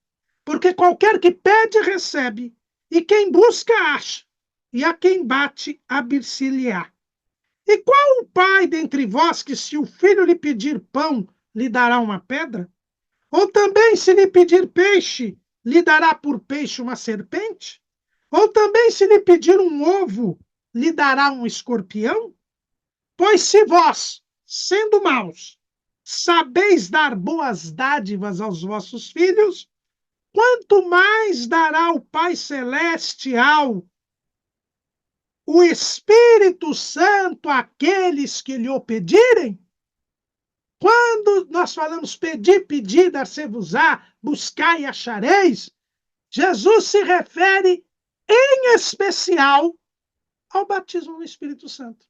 Porque qualquer que pede, recebe. E quem busca, acha. E a quem bate, abrir-se-lhe-á. E qual o pai dentre vós que, se o filho lhe pedir pão, lhe dará uma pedra? Ou também, se lhe pedir peixe, lhe dará por peixe uma serpente? Ou também, se lhe pedir um ovo, lhe dará um escorpião? Pois se vós, sendo maus, sabeis dar boas dádivas aos vossos filhos, quanto mais dará o Pai Celestial o Espírito Santo àqueles que lhe o pedirem? Quando nós falamos pedir, dar-se-vos-á, buscar e achareis, Jesus se refere em especial ao batismo no Espírito Santo.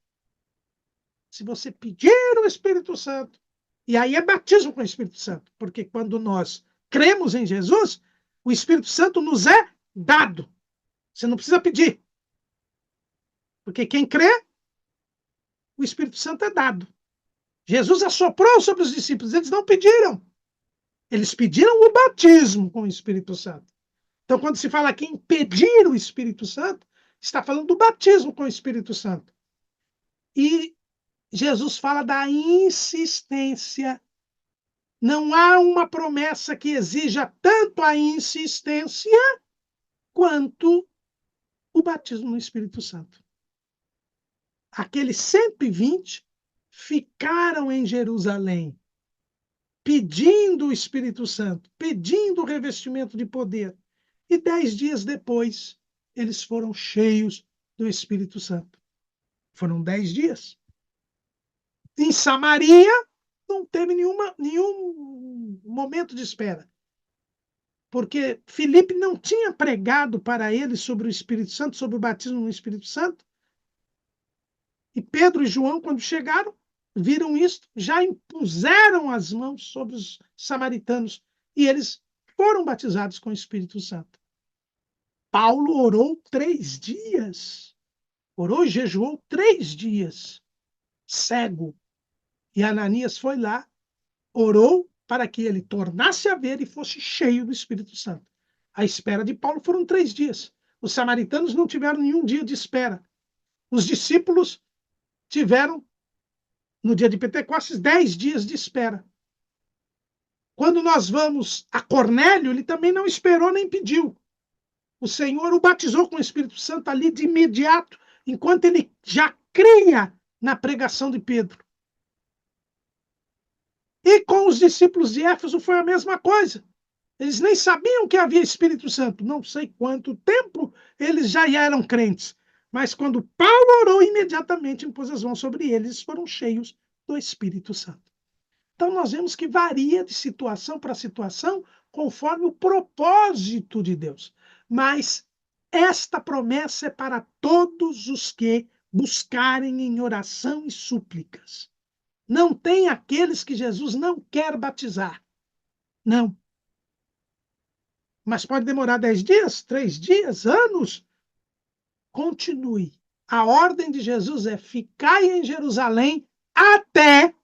Se você pedir o Espírito Santo, e aí é batismo com o Espírito Santo, porque quando nós cremos em Jesus, o Espírito Santo nos é dado. Você não precisa pedir. Porque quem crê, o Espírito Santo é dado. Jesus assoprou sobre os discípulos, eles não pediram. Eles pediram o batismo com o Espírito Santo. Então, quando se fala aqui em pedir o Espírito Santo, está falando do batismo com o Espírito Santo. E Jesus fala da insistência. Não há uma promessa que exija tanto a insistência quanto o batismo no Espírito Santo. Aqueles 120 ficaram em Jerusalém, pedindo o Espírito Santo, pedindo o revestimento de poder. E 10 dias depois, eles foram cheios do Espírito Santo. Foram 10 dias. Em Samaria, não teve nenhum momento de espera. Porque Filipe não tinha pregado para eles sobre o Espírito Santo, sobre o batismo no Espírito Santo. E Pedro e João, quando chegaram, viram isto, já impuseram as mãos sobre os samaritanos e eles foram batizados com o Espírito Santo. Paulo orou 3 dias. Orou e jejuou 3 dias, cego. E Ananias foi lá, orou para que ele tornasse a ver e fosse cheio do Espírito Santo. A espera de Paulo foram 3 dias. Os samaritanos não tiveram nenhum dia de espera. Os discípulos tiveram, no dia de Pentecostes, 10 dias de espera. Quando nós vamos a Cornélio, ele também não esperou nem pediu. O Senhor o batizou com o Espírito Santo ali de imediato, enquanto ele já cria na pregação de Pedro. E com os discípulos de Éfeso foi a mesma coisa. Eles nem sabiam que havia Espírito Santo. Não sei quanto tempo eles já eram crentes. Mas quando Paulo orou, imediatamente impôs as mãos sobre eles, foram cheios do Espírito Santo. Então nós vemos que varia de situação para situação, conforme o propósito de Deus. Mas esta promessa é para todos os que buscarem em oração e súplicas. Não tem aqueles que Jesus não quer batizar. Não. Mas pode demorar 10 dias, 3 dias, anos. Continue. A ordem de Jesus é: ficai em Jerusalém até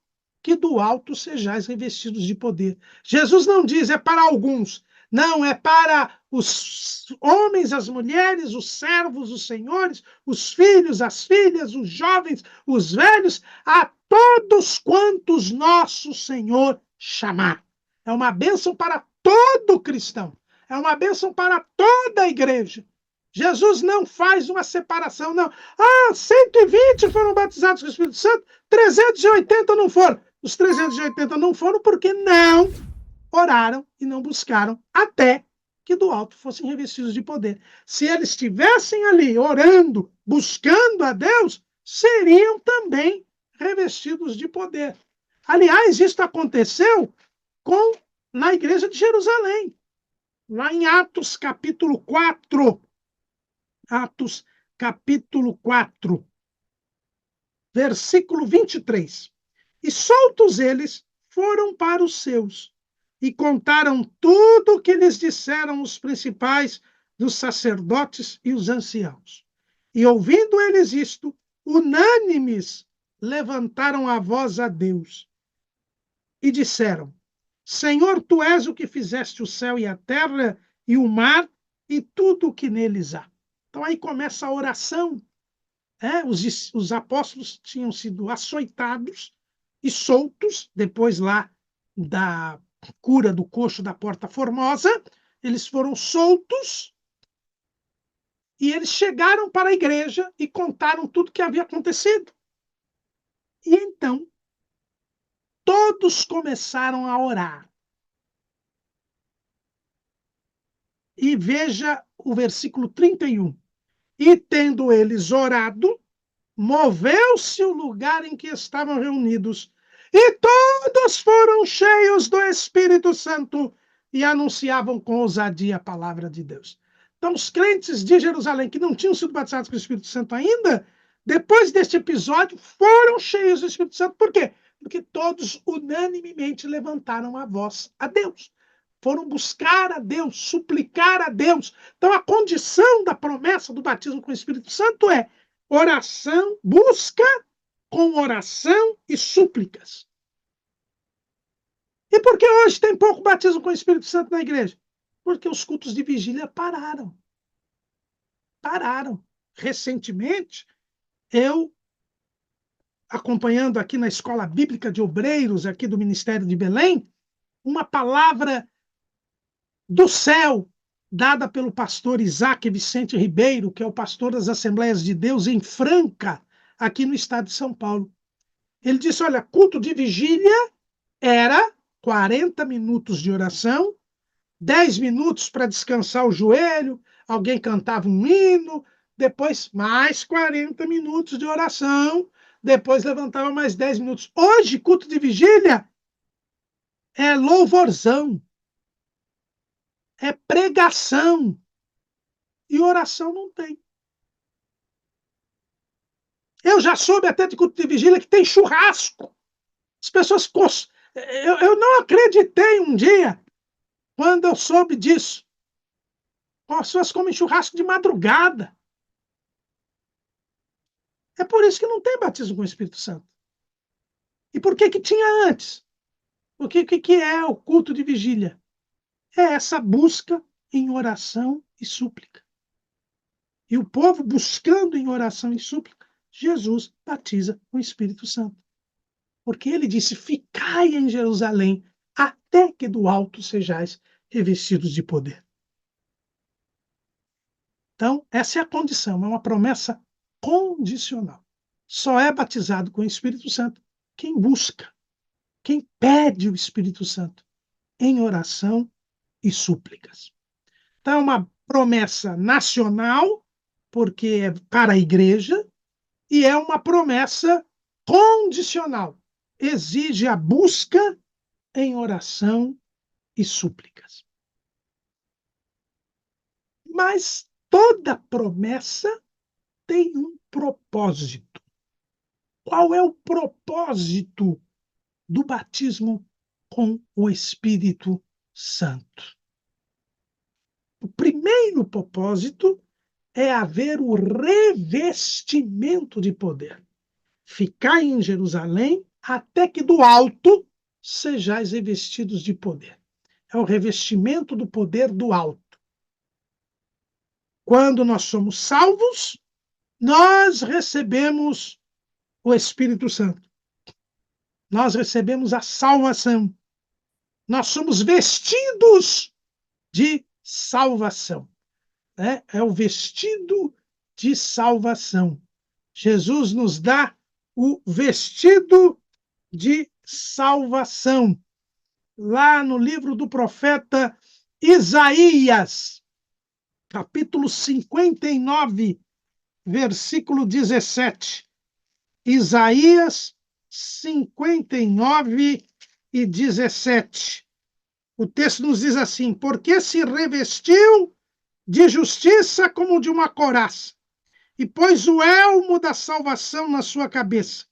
que do alto sejais revestidos de poder. Jesus não diz é para alguns. Não, é para os homens, as mulheres, os servos, os senhores, os filhos, as filhas, os jovens, os velhos, a todos quantos nosso Senhor chamar. É uma bênção para todo cristão. É uma bênção para toda a igreja. Jesus não faz uma separação, não. 120 foram batizados com o Espírito Santo, 380 não foram. Os 380 não foram porque não oraram e não buscaram até que do alto fossem revestidos de poder. Se eles estivessem ali orando, buscando a Deus, seriam também revestidos de poder. Aliás, isso aconteceu na igreja de Jerusalém, lá em Atos capítulo 4. Atos capítulo 4, versículo 23. E soltos eles, foram para os seus, e contaram tudo o que lhes disseram os principais dos sacerdotes e os anciãos. E ouvindo eles isto, unânimes levantaram a voz a Deus e disseram: Senhor, tu és o que fizeste o céu e a terra e o mar e tudo o que neles há. Então aí começa a oração. Os apóstolos tinham sido açoitados e soltos, depois lá da cura do coxo da Porta Formosa, eles foram soltos e eles chegaram para a igreja e contaram tudo o que havia acontecido. E então, todos começaram a orar. E veja o versículo 31. E tendo eles orado, moveu-se o lugar em que estavam reunidos, e todos foram cheios do Espírito Santo e anunciavam com ousadia a palavra de Deus. Então, os crentes de Jerusalém que não tinham sido batizados com o Espírito Santo ainda, depois deste episódio, foram cheios do Espírito Santo. Por quê? Porque todos unanimemente levantaram a voz a Deus. Foram buscar a Deus, suplicar a Deus. Então, a condição da promessa do batismo com o Espírito Santo é oração, busca com oração e súplicas. E por que hoje tem pouco batismo com o Espírito Santo na igreja? Porque os cultos de vigília pararam. Pararam. Recentemente, eu, acompanhando aqui na Escola Bíblica de Obreiros, aqui do Ministério de Belém, uma palavra do céu, dada pelo pastor Isaac Vicente Ribeiro, que é o pastor das Assembleias de Deus em Franca, aqui no estado de São Paulo. Ele disse, olha, culto de vigília era 40 minutos de oração, 10 minutos para descansar o joelho, alguém cantava um hino, depois mais 40 minutos de oração, depois levantava mais 10 minutos. Hoje, culto de vigília é louvorzão, é pregação, e oração não tem. Eu já soube até de culto de vigília que tem churrasco. As pessoas... Eu não acreditei um dia, quando eu soube disso. As pessoas comem churrasco de madrugada. É por isso que não tem batismo com o Espírito Santo. E por que tinha antes? O que é o culto de vigília? É essa busca em oração e súplica. E o povo buscando em oração e súplica, Jesus batiza com o Espírito Santo. Porque ele disse, ficai em Jerusalém, até que do alto sejais revestidos de poder. Então, essa é a condição, é uma promessa condicional. Só é batizado com o Espírito Santo quem busca, quem pede o Espírito Santo em oração e súplicas. Então, é uma promessa nacional, porque é para a igreja, e é uma promessa condicional. Exige a busca em oração e súplicas. Mas toda promessa tem um propósito. Qual é o propósito do batismo com o Espírito Santo? O primeiro propósito é haver o revestimento de poder. Ficai em Jerusalém até que do alto sejais revestidos de poder. É o revestimento do poder do alto. Quando nós somos salvos, nós recebemos o Espírito Santo. Nós recebemos a salvação. Nós somos vestidos de salvação. Né? É o vestido de salvação. Jesus nos dá o vestido de salvação. Lá no livro do profeta Isaías, capítulo 59, versículo 17. Isaías 59 e 17. O texto nos diz assim: porque se revestiu de justiça como de uma couraça, e pôs o elmo da salvação na sua cabeça,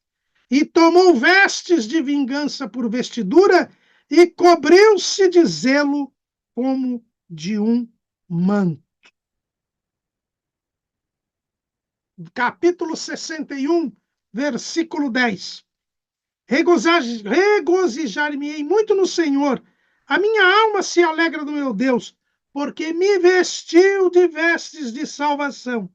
e tomou vestes de vingança por vestidura, e cobriu-se de zelo como de um manto. Capítulo 61, versículo 10. Regozijar-me-ei muito no Senhor, a minha alma se alegra no meu Deus, porque me vestiu de vestes de salvação,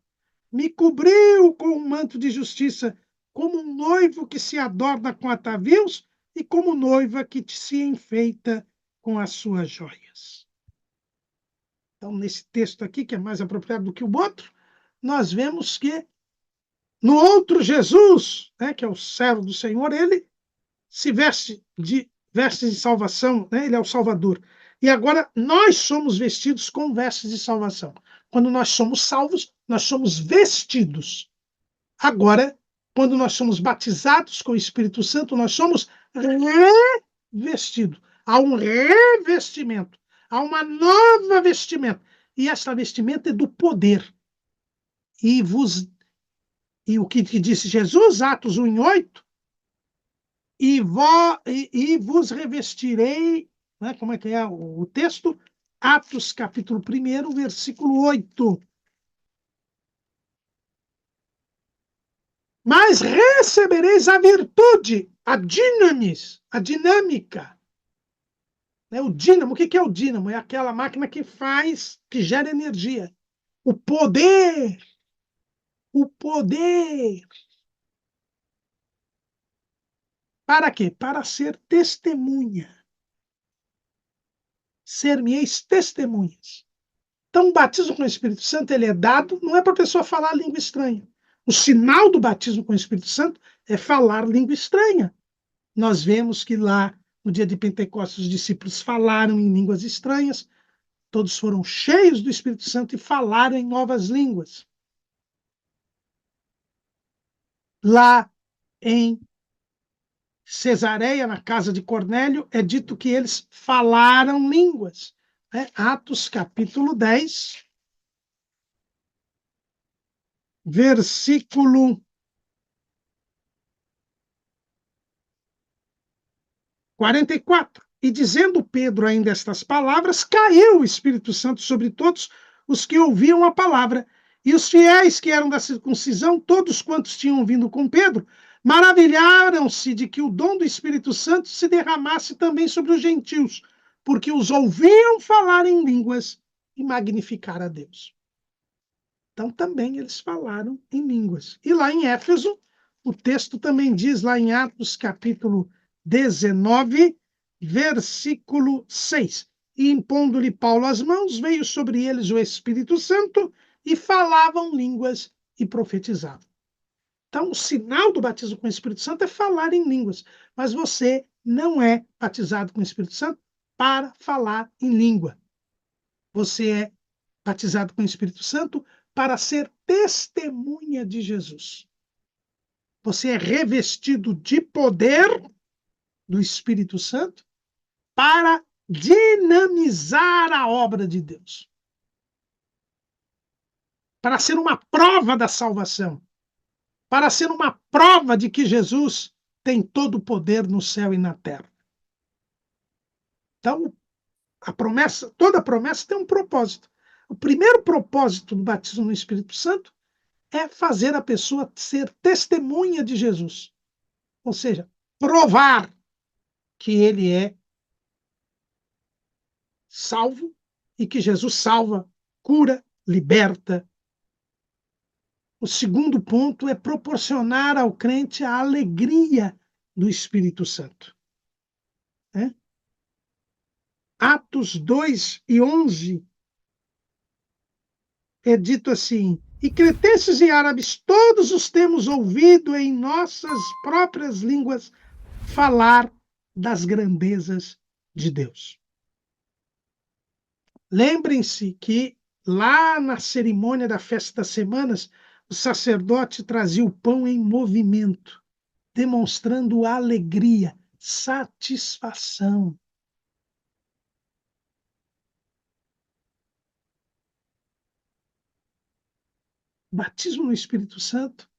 me cobriu com um manto de justiça, como um noivo que se adorna com atavios e como noiva que se enfeita com as suas joias. Então, nesse texto aqui, que é mais apropriado do que o outro, nós vemos que no outro Jesus, né, que é o servo do Senhor, ele se veste de vestes de salvação, né? Ele é o Salvador. E agora nós somos vestidos com vestes de salvação. Quando nós somos salvos, nós somos vestidos. Agora, quando nós somos batizados com o Espírito Santo, nós somos revestidos. Há um revestimento, há uma nova vestimenta. E essa vestimenta é do poder. E o que disse Jesus, Atos 1:8, e vos revestirei, né? Como é que é o texto? Atos, capítulo 1, versículo 8. Mas recebereis a virtude, a dinamis, a dinâmica. Né? O dínamo, o que é o dínamo? É aquela máquina que faz, que gera energia. O poder. O poder. Para quê? Para ser testemunha. Ser-me-eis testemunhas. Então, o batismo com o Espírito Santo ele é dado, não é para a pessoa falar língua estranha. O sinal do batismo com o Espírito Santo é falar língua estranha. Nós vemos que lá, no dia de Pentecostes, os discípulos falaram em línguas estranhas, todos foram cheios do Espírito Santo e falaram em novas línguas. Lá em Cesareia, na casa de Cornélio, é dito que eles falaram línguas. Né? Atos capítulo 10, versículo 44. E dizendo Pedro ainda estas palavras, caiu o Espírito Santo sobre todos os que ouviam a palavra. E os fiéis que eram da circuncisão, todos quantos tinham vindo com Pedro, maravilharam-se de que o dom do Espírito Santo se derramasse também sobre os gentios, porque os ouviam falar em línguas e magnificar a Deus. Então também eles falaram em línguas. E lá em Éfeso, o texto também diz, lá em Atos capítulo 19, versículo 6. E impondo-lhe Paulo as mãos, veio sobre eles o Espírito Santo e falavam línguas e profetizavam. Então, o sinal do batismo com o Espírito Santo é falar em línguas. Mas você não é batizado com o Espírito Santo para falar em língua. Você é batizado com o Espírito Santo para ser testemunha de Jesus. Você é revestido de poder do Espírito Santo para dinamizar a obra de Deus. Para ser uma prova da salvação. Para ser uma prova de que Jesus tem todo o poder no céu e na terra. Então, a promessa, toda promessa tem um propósito. O primeiro propósito do batismo no Espírito Santo é fazer a pessoa ser testemunha de Jesus. Ou seja, provar que ele é salvo e que Jesus salva, cura liberta. O segundo ponto é proporcionar ao crente a alegria do Espírito Santo. Atos 2:11 é dito assim: e cretenses e árabes, todos os temos ouvido em nossas próprias línguas falar das grandezas de Deus. Lembrem-se que lá na cerimônia da festa das semanas, o sacerdote trazia o pão em movimento, demonstrando alegria, satisfação. O batismo no Espírito Santo,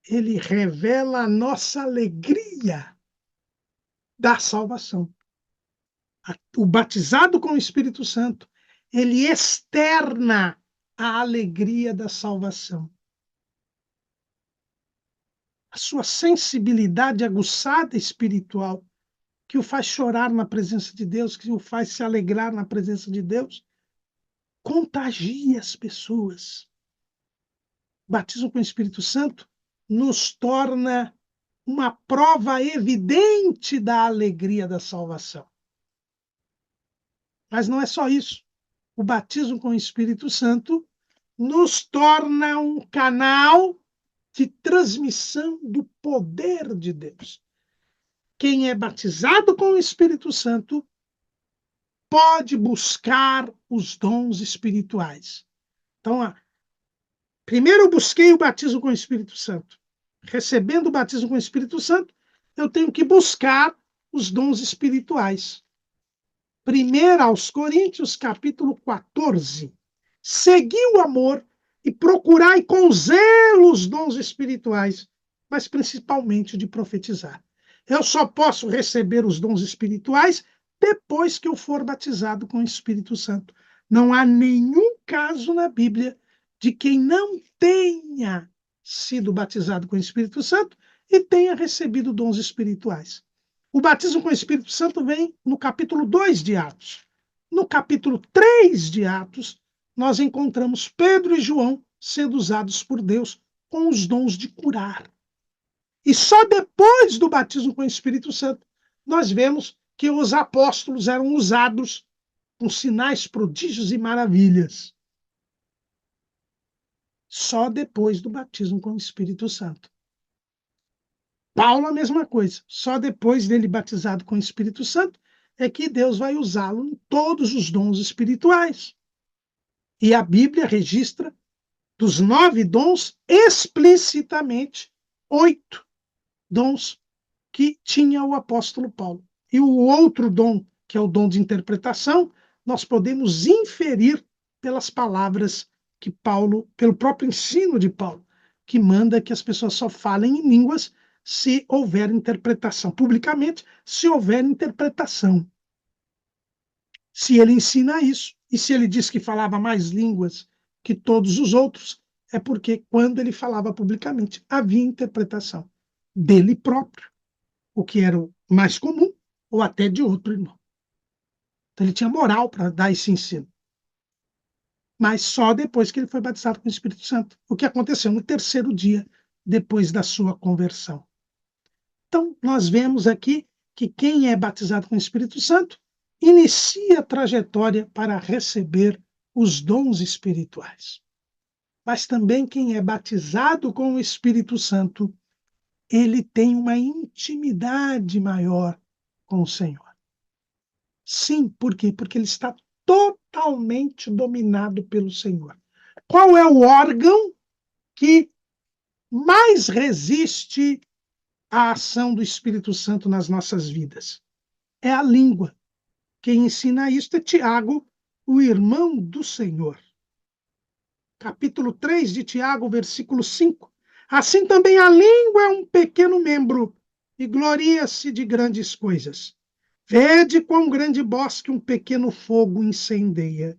ele revela a nossa alegria da salvação. O batizado com o Espírito Santo, ele externa a alegria da salvação. A sua sensibilidade aguçada espiritual, que o faz chorar na presença de Deus, que o faz se alegrar na presença de Deus, contagia as pessoas. O batismo com o Espírito Santo nos torna uma prova evidente da alegria da salvação. Mas não é só isso. O batismo com o Espírito Santo nos torna um canal de transmissão do poder de Deus. Quem é batizado com o Espírito Santo pode buscar os dons espirituais. Então, primeiro eu busquei o batismo com o Espírito Santo. Recebendo o batismo com o Espírito Santo, eu tenho que buscar os dons espirituais. 1 aos Coríntios, capítulo 14. Segui o amor e procurai com zelo os dons espirituais, mas principalmente de profetizar. Eu só posso receber os dons espirituais depois que eu for batizado com o Espírito Santo. Não há nenhum caso na Bíblia de quem não tenha sido batizado com o Espírito Santo e tenha recebido dons espirituais. O batismo com o Espírito Santo vem no capítulo 2 de Atos. No capítulo 3 de Atos, nós encontramos Pedro e João sendo usados por Deus com os dons de curar. E só depois do batismo com o Espírito Santo, nós vemos que os apóstolos eram usados com sinais, prodígios e maravilhas. Só depois do batismo com o Espírito Santo. Paulo, a mesma coisa. Só depois dele batizado com o Espírito Santo é que Deus vai usá-lo em todos os dons espirituais. E a Bíblia registra dos 9 dons, explicitamente 8 dons que tinha o apóstolo Paulo. E o outro dom, que é o dom de interpretação, nós podemos inferir pelas palavras que Paulo, pelo próprio ensino de Paulo, que manda que as pessoas só falem em línguas se houver interpretação, publicamente, se houver interpretação. Se ele ensina isso, e se ele diz que falava mais línguas que todos os outros, é porque quando ele falava publicamente, havia interpretação dele próprio, o que era o mais comum, ou até de outro irmão. Então ele tinha moral para dar esse ensino. Mas só depois que ele foi batizado com o Espírito Santo, o que aconteceu no 3º dia depois da sua conversão. Então, nós vemos aqui que quem é batizado com o Espírito Santo inicia a trajetória para receber os dons espirituais. Mas também quem é batizado com o Espírito Santo, ele tem uma intimidade maior com o Senhor. Sim, por quê? Porque ele está totalmente dominado pelo Senhor. Qual é o órgão que mais resiste à ação do Espírito Santo nas nossas vidas? É a língua. Quem ensina isso é Tiago, o irmão do Senhor. Capítulo 3 de Tiago, versículo 5. Assim também a língua é um pequeno membro e gloria-se de grandes coisas. Vede quão grande bosque um pequeno fogo incendeia.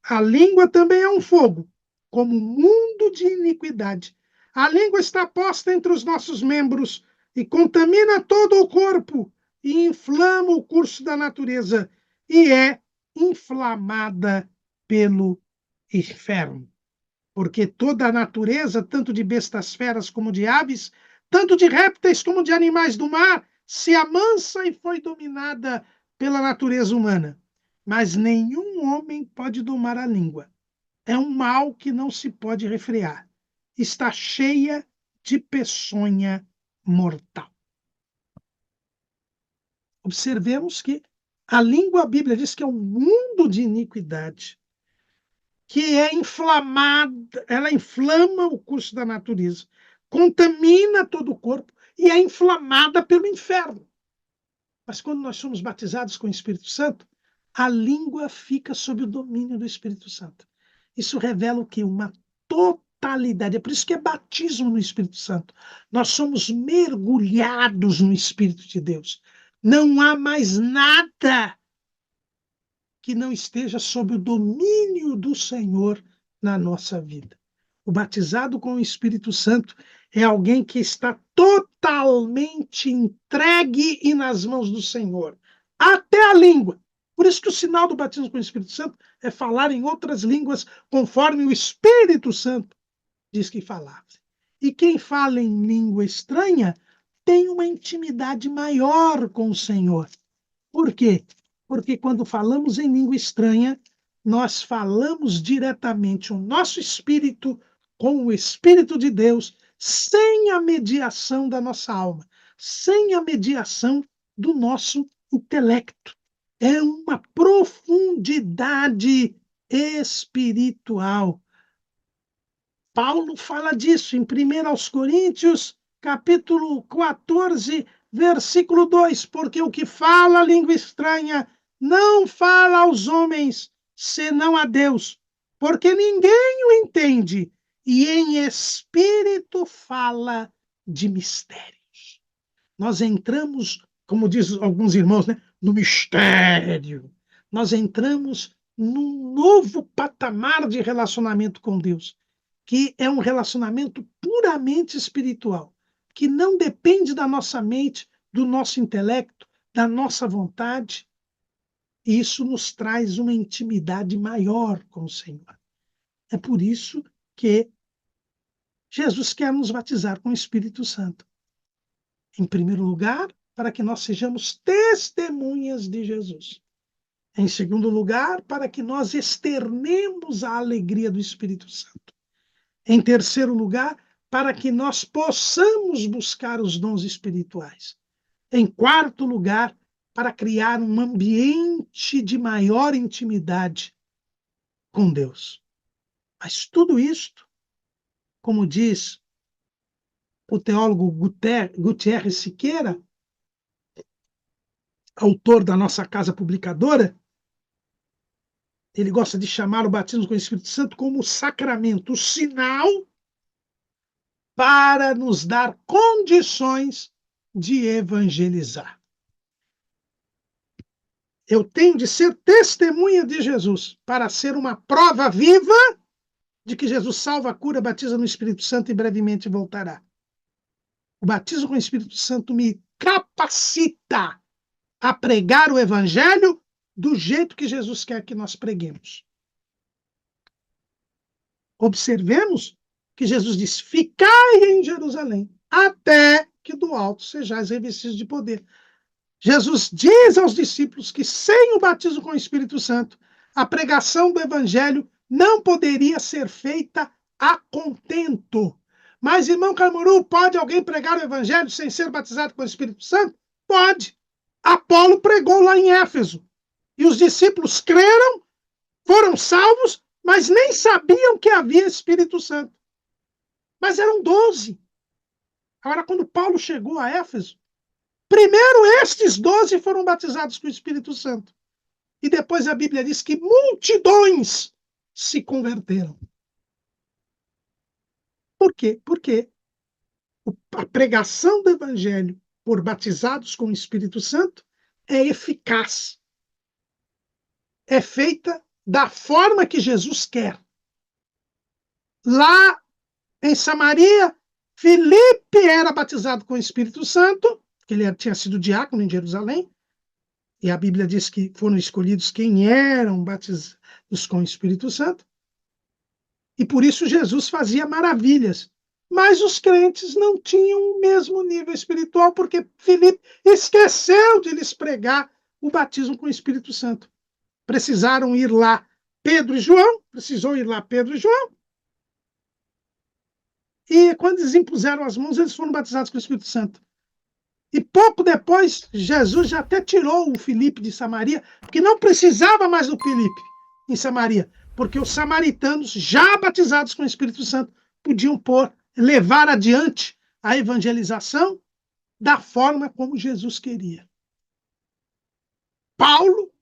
A língua também é um fogo, como um mundo de iniquidade. A língua está posta entre os nossos membros e contamina todo o corpo e inflama o curso da natureza e é inflamada pelo inferno. Porque toda a natureza, tanto de bestas feras como de aves, tanto de répteis como de animais do mar, se amansa e foi dominada pela natureza humana. Mas nenhum homem pode domar a língua. É um mal que não se pode refrear. Está cheia de peçonha mortal. Observemos que a língua, a Bíblia diz que é um mundo de iniquidade, que é inflamada, ela inflama o curso da natureza, contamina todo o corpo e é inflamada pelo inferno. Mas quando nós somos batizados com o Espírito Santo, a língua fica sob o domínio do Espírito Santo. Isso revela o quê? Uma totalidade. É por isso que é batismo no Espírito Santo. Nós somos mergulhados no Espírito de Deus. Não há mais nada que não esteja sob o domínio do Senhor na nossa vida. O batizado com o Espírito Santo é alguém que está totalmente entregue e nas mãos do Senhor, até a língua. Por isso que o sinal do batismo com o Espírito Santo é falar em outras línguas, conforme o Espírito Santo diz que falava. E quem fala em língua estranha tem uma intimidade maior com o Senhor. Por quê? Porque quando falamos em língua estranha, nós falamos diretamente o nosso espírito com o Espírito de Deus, sem a mediação da nossa alma, sem a mediação do nosso intelecto. É uma profundidade espiritual. Paulo fala disso em 1 Coríntios, capítulo 14, versículo 2, porque o que fala língua estranha não fala aos homens, senão a Deus, porque ninguém o entende, e em espírito fala de mistérios. Nós entramos, como diz alguns irmãos, né, no mistério. Nós entramos num novo patamar de relacionamento com Deus, que é um relacionamento puramente espiritual, que não depende da nossa mente, do nosso intelecto, da nossa vontade. E isso nos traz uma intimidade maior com o Senhor. É por isso que Jesus quer nos batizar com o Espírito Santo. Em primeiro lugar, para que nós sejamos testemunhas de Jesus. Em segundo lugar, para que nós externemos a alegria do Espírito Santo. Em terceiro lugar, para que nós possamos buscar os dons espirituais. Em quarto lugar, para criar um ambiente de maior intimidade com Deus. Mas tudo isto, como diz o teólogo Gutierrez Siqueira, autor da nossa casa publicadora, ele gosta de chamar o batismo com o Espírito Santo como o sacramento, o sinal para nos dar condições de evangelizar. Eu tenho de ser testemunha de Jesus para ser uma prova viva de que Jesus salva, cura, batiza no Espírito Santo e brevemente voltará. O batismo com o Espírito Santo me capacita a pregar o evangelho do jeito que Jesus quer que nós preguemos. Observemos que Jesus diz: ficai em Jerusalém, até que do alto sejais revestidos de poder. Jesus diz aos discípulos que sem o batismo com o Espírito Santo, a pregação do evangelho não poderia ser feita a contento. Mas, irmão Carmuru, pode alguém pregar o evangelho sem ser batizado com o Espírito Santo? Pode. Apolo pregou lá em Éfeso. E os discípulos creram, foram salvos, mas nem sabiam que havia Espírito Santo. Mas eram 12. Agora, quando Paulo chegou a Éfeso, primeiro estes 12 foram batizados com o Espírito Santo. E depois a Bíblia diz que multidões se converteram. Por quê? Porque a pregação do Evangelho por batizados com o Espírito Santo é eficaz. É feita da forma que Jesus quer. Lá em Samaria, Filipe era batizado com o Espírito Santo, que ele tinha sido diácono em Jerusalém, e a Bíblia diz que foram escolhidos quem eram batizados com o Espírito Santo. E por isso Jesus fazia maravilhas. Mas os crentes não tinham o mesmo nível espiritual, porque Filipe esqueceu de lhes pregar o batismo com o Espírito Santo. Precisaram ir lá Pedro e João, precisou ir lá Pedro e João, e quando eles impuseram as mãos, eles foram batizados com o Espírito Santo. E pouco depois, Jesus já até tirou o Filipe de Samaria, porque não precisava mais do Filipe em Samaria, porque os samaritanos, já batizados com o Espírito Santo, podiam levar adiante a evangelização da forma como Jesus queria. Paulo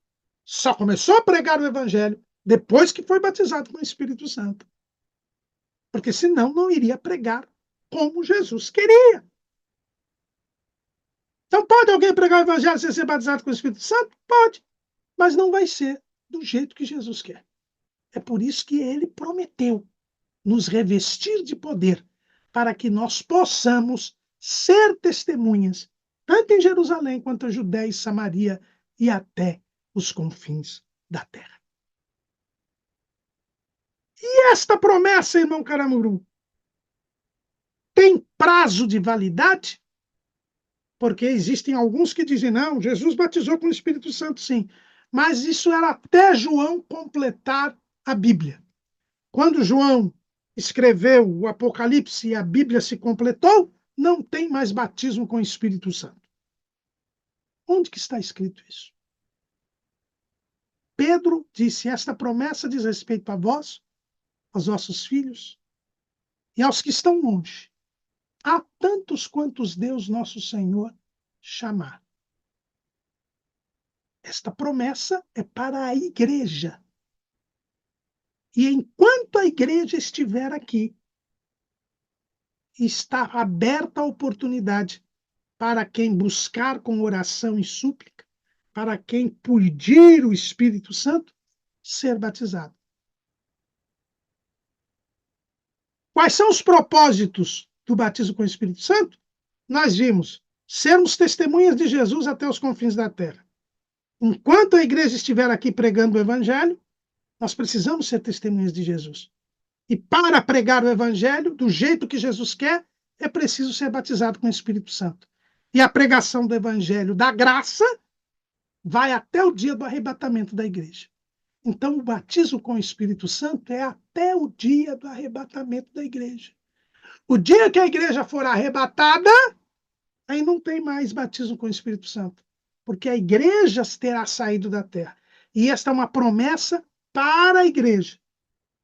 só começou a pregar o evangelho depois que foi batizado com o Espírito Santo, porque senão não iria pregar como Jesus queria. Então, pode alguém pregar o evangelho sem ser batizado com o Espírito Santo? Pode, mas não vai ser do jeito que Jesus quer. É por isso que ele prometeu nos revestir de poder, para que nós possamos ser testemunhas, tanto em Jerusalém quanto a Judéia e Samaria e até os confins da terra. E esta promessa, irmão Caramuru, tem prazo de validade? Porque existem alguns que dizem, não, Jesus batizou com o Espírito Santo, sim. Mas isso era até João completar a Bíblia. Quando João escreveu o Apocalipse e a Bíblia se completou, não tem mais batismo com o Espírito Santo. Onde que está escrito isso? Pedro disse, esta promessa diz respeito a vós, aos vossos filhos e aos que estão longe, a tantos quantos Deus nosso Senhor chamar. Esta promessa é para a igreja. E enquanto a igreja estiver aqui, está aberta a oportunidade para quem buscar com oração e súplica, para quem pedir o Espírito Santo, ser batizado. Quais são os propósitos do batismo com o Espírito Santo? Nós vimos sermos testemunhas de Jesus até os confins da terra. Enquanto a igreja estiver aqui pregando o Evangelho, nós precisamos ser testemunhas de Jesus. E para pregar o Evangelho, do jeito que Jesus quer, é preciso ser batizado com o Espírito Santo. E a pregação do Evangelho da graça vai até o dia do arrebatamento da igreja. Então, o batismo com o Espírito Santo é até o dia do arrebatamento da igreja. O dia que a igreja for arrebatada, aí não tem mais batismo com o Espírito Santo, porque a igreja terá saído da terra. E esta é uma promessa para a igreja.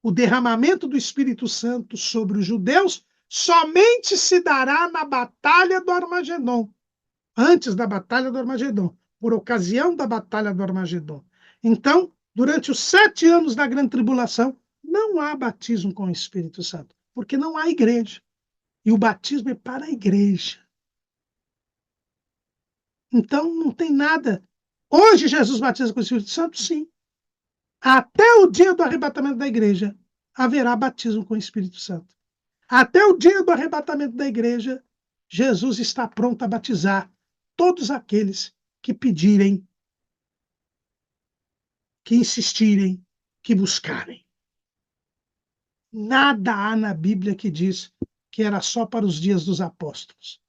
O derramamento do Espírito Santo sobre os judeus somente se dará na batalha do Armagedon, antes da batalha do Armagedon, por ocasião da batalha do Armagedon. Então, durante os 7 anos da grande tribulação, não há batismo com o Espírito Santo, porque não há igreja. E o batismo é para a igreja. Então, não tem nada. Hoje, Jesus batiza com o Espírito Santo? Sim. Até o dia do arrebatamento da igreja, haverá batismo com o Espírito Santo. Até o dia do arrebatamento da igreja, Jesus está pronto a batizar todos aqueles que pedirem, que insistirem, que buscarem. Nada há na Bíblia que diz que era só para os dias dos apóstolos.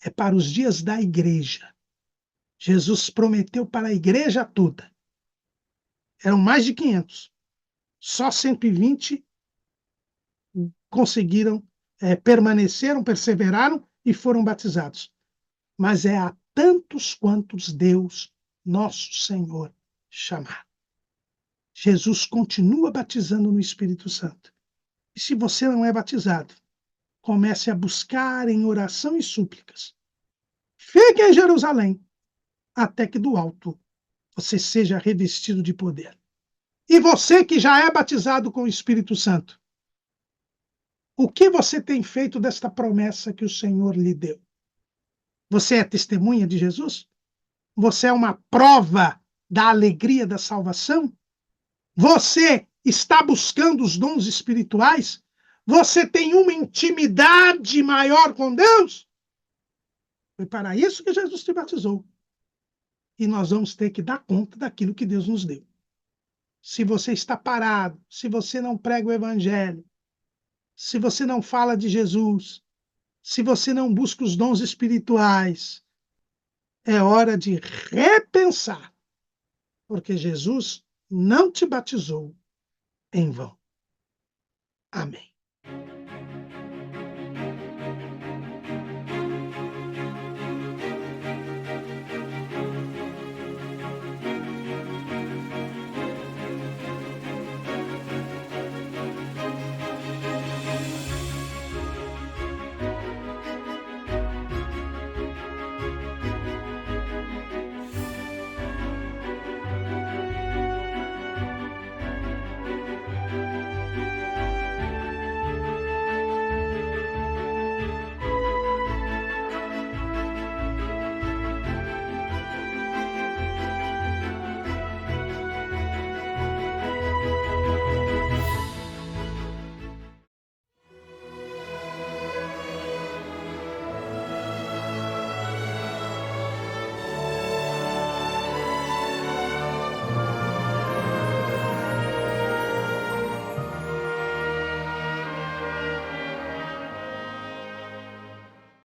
É para os dias da igreja. Jesus prometeu para a igreja toda. Eram mais de 500. Só 120 conseguiram, permaneceram, perseveraram e foram batizados. Mas é a tantos quantos Deus, nosso Senhor, chamar. Jesus continua batizando no Espírito Santo. E se você não é batizado, comece a buscar em oração e súplicas. Fique em Jerusalém, até que do alto você seja revestido de poder. E você que já é batizado com o Espírito Santo, o que você tem feito desta promessa que o Senhor lhe deu? Você é testemunha de Jesus? Você é uma prova da alegria da salvação? Você está buscando os dons espirituais? Você tem uma intimidade maior com Deus? Foi para isso que Jesus te batizou. E nós vamos ter que dar conta daquilo que Deus nos deu. Se você está parado, se você não prega o evangelho, se você não fala de Jesus, se você não busca os dons espirituais, é hora de repensar, porque Jesus não te batizou em vão. Amém.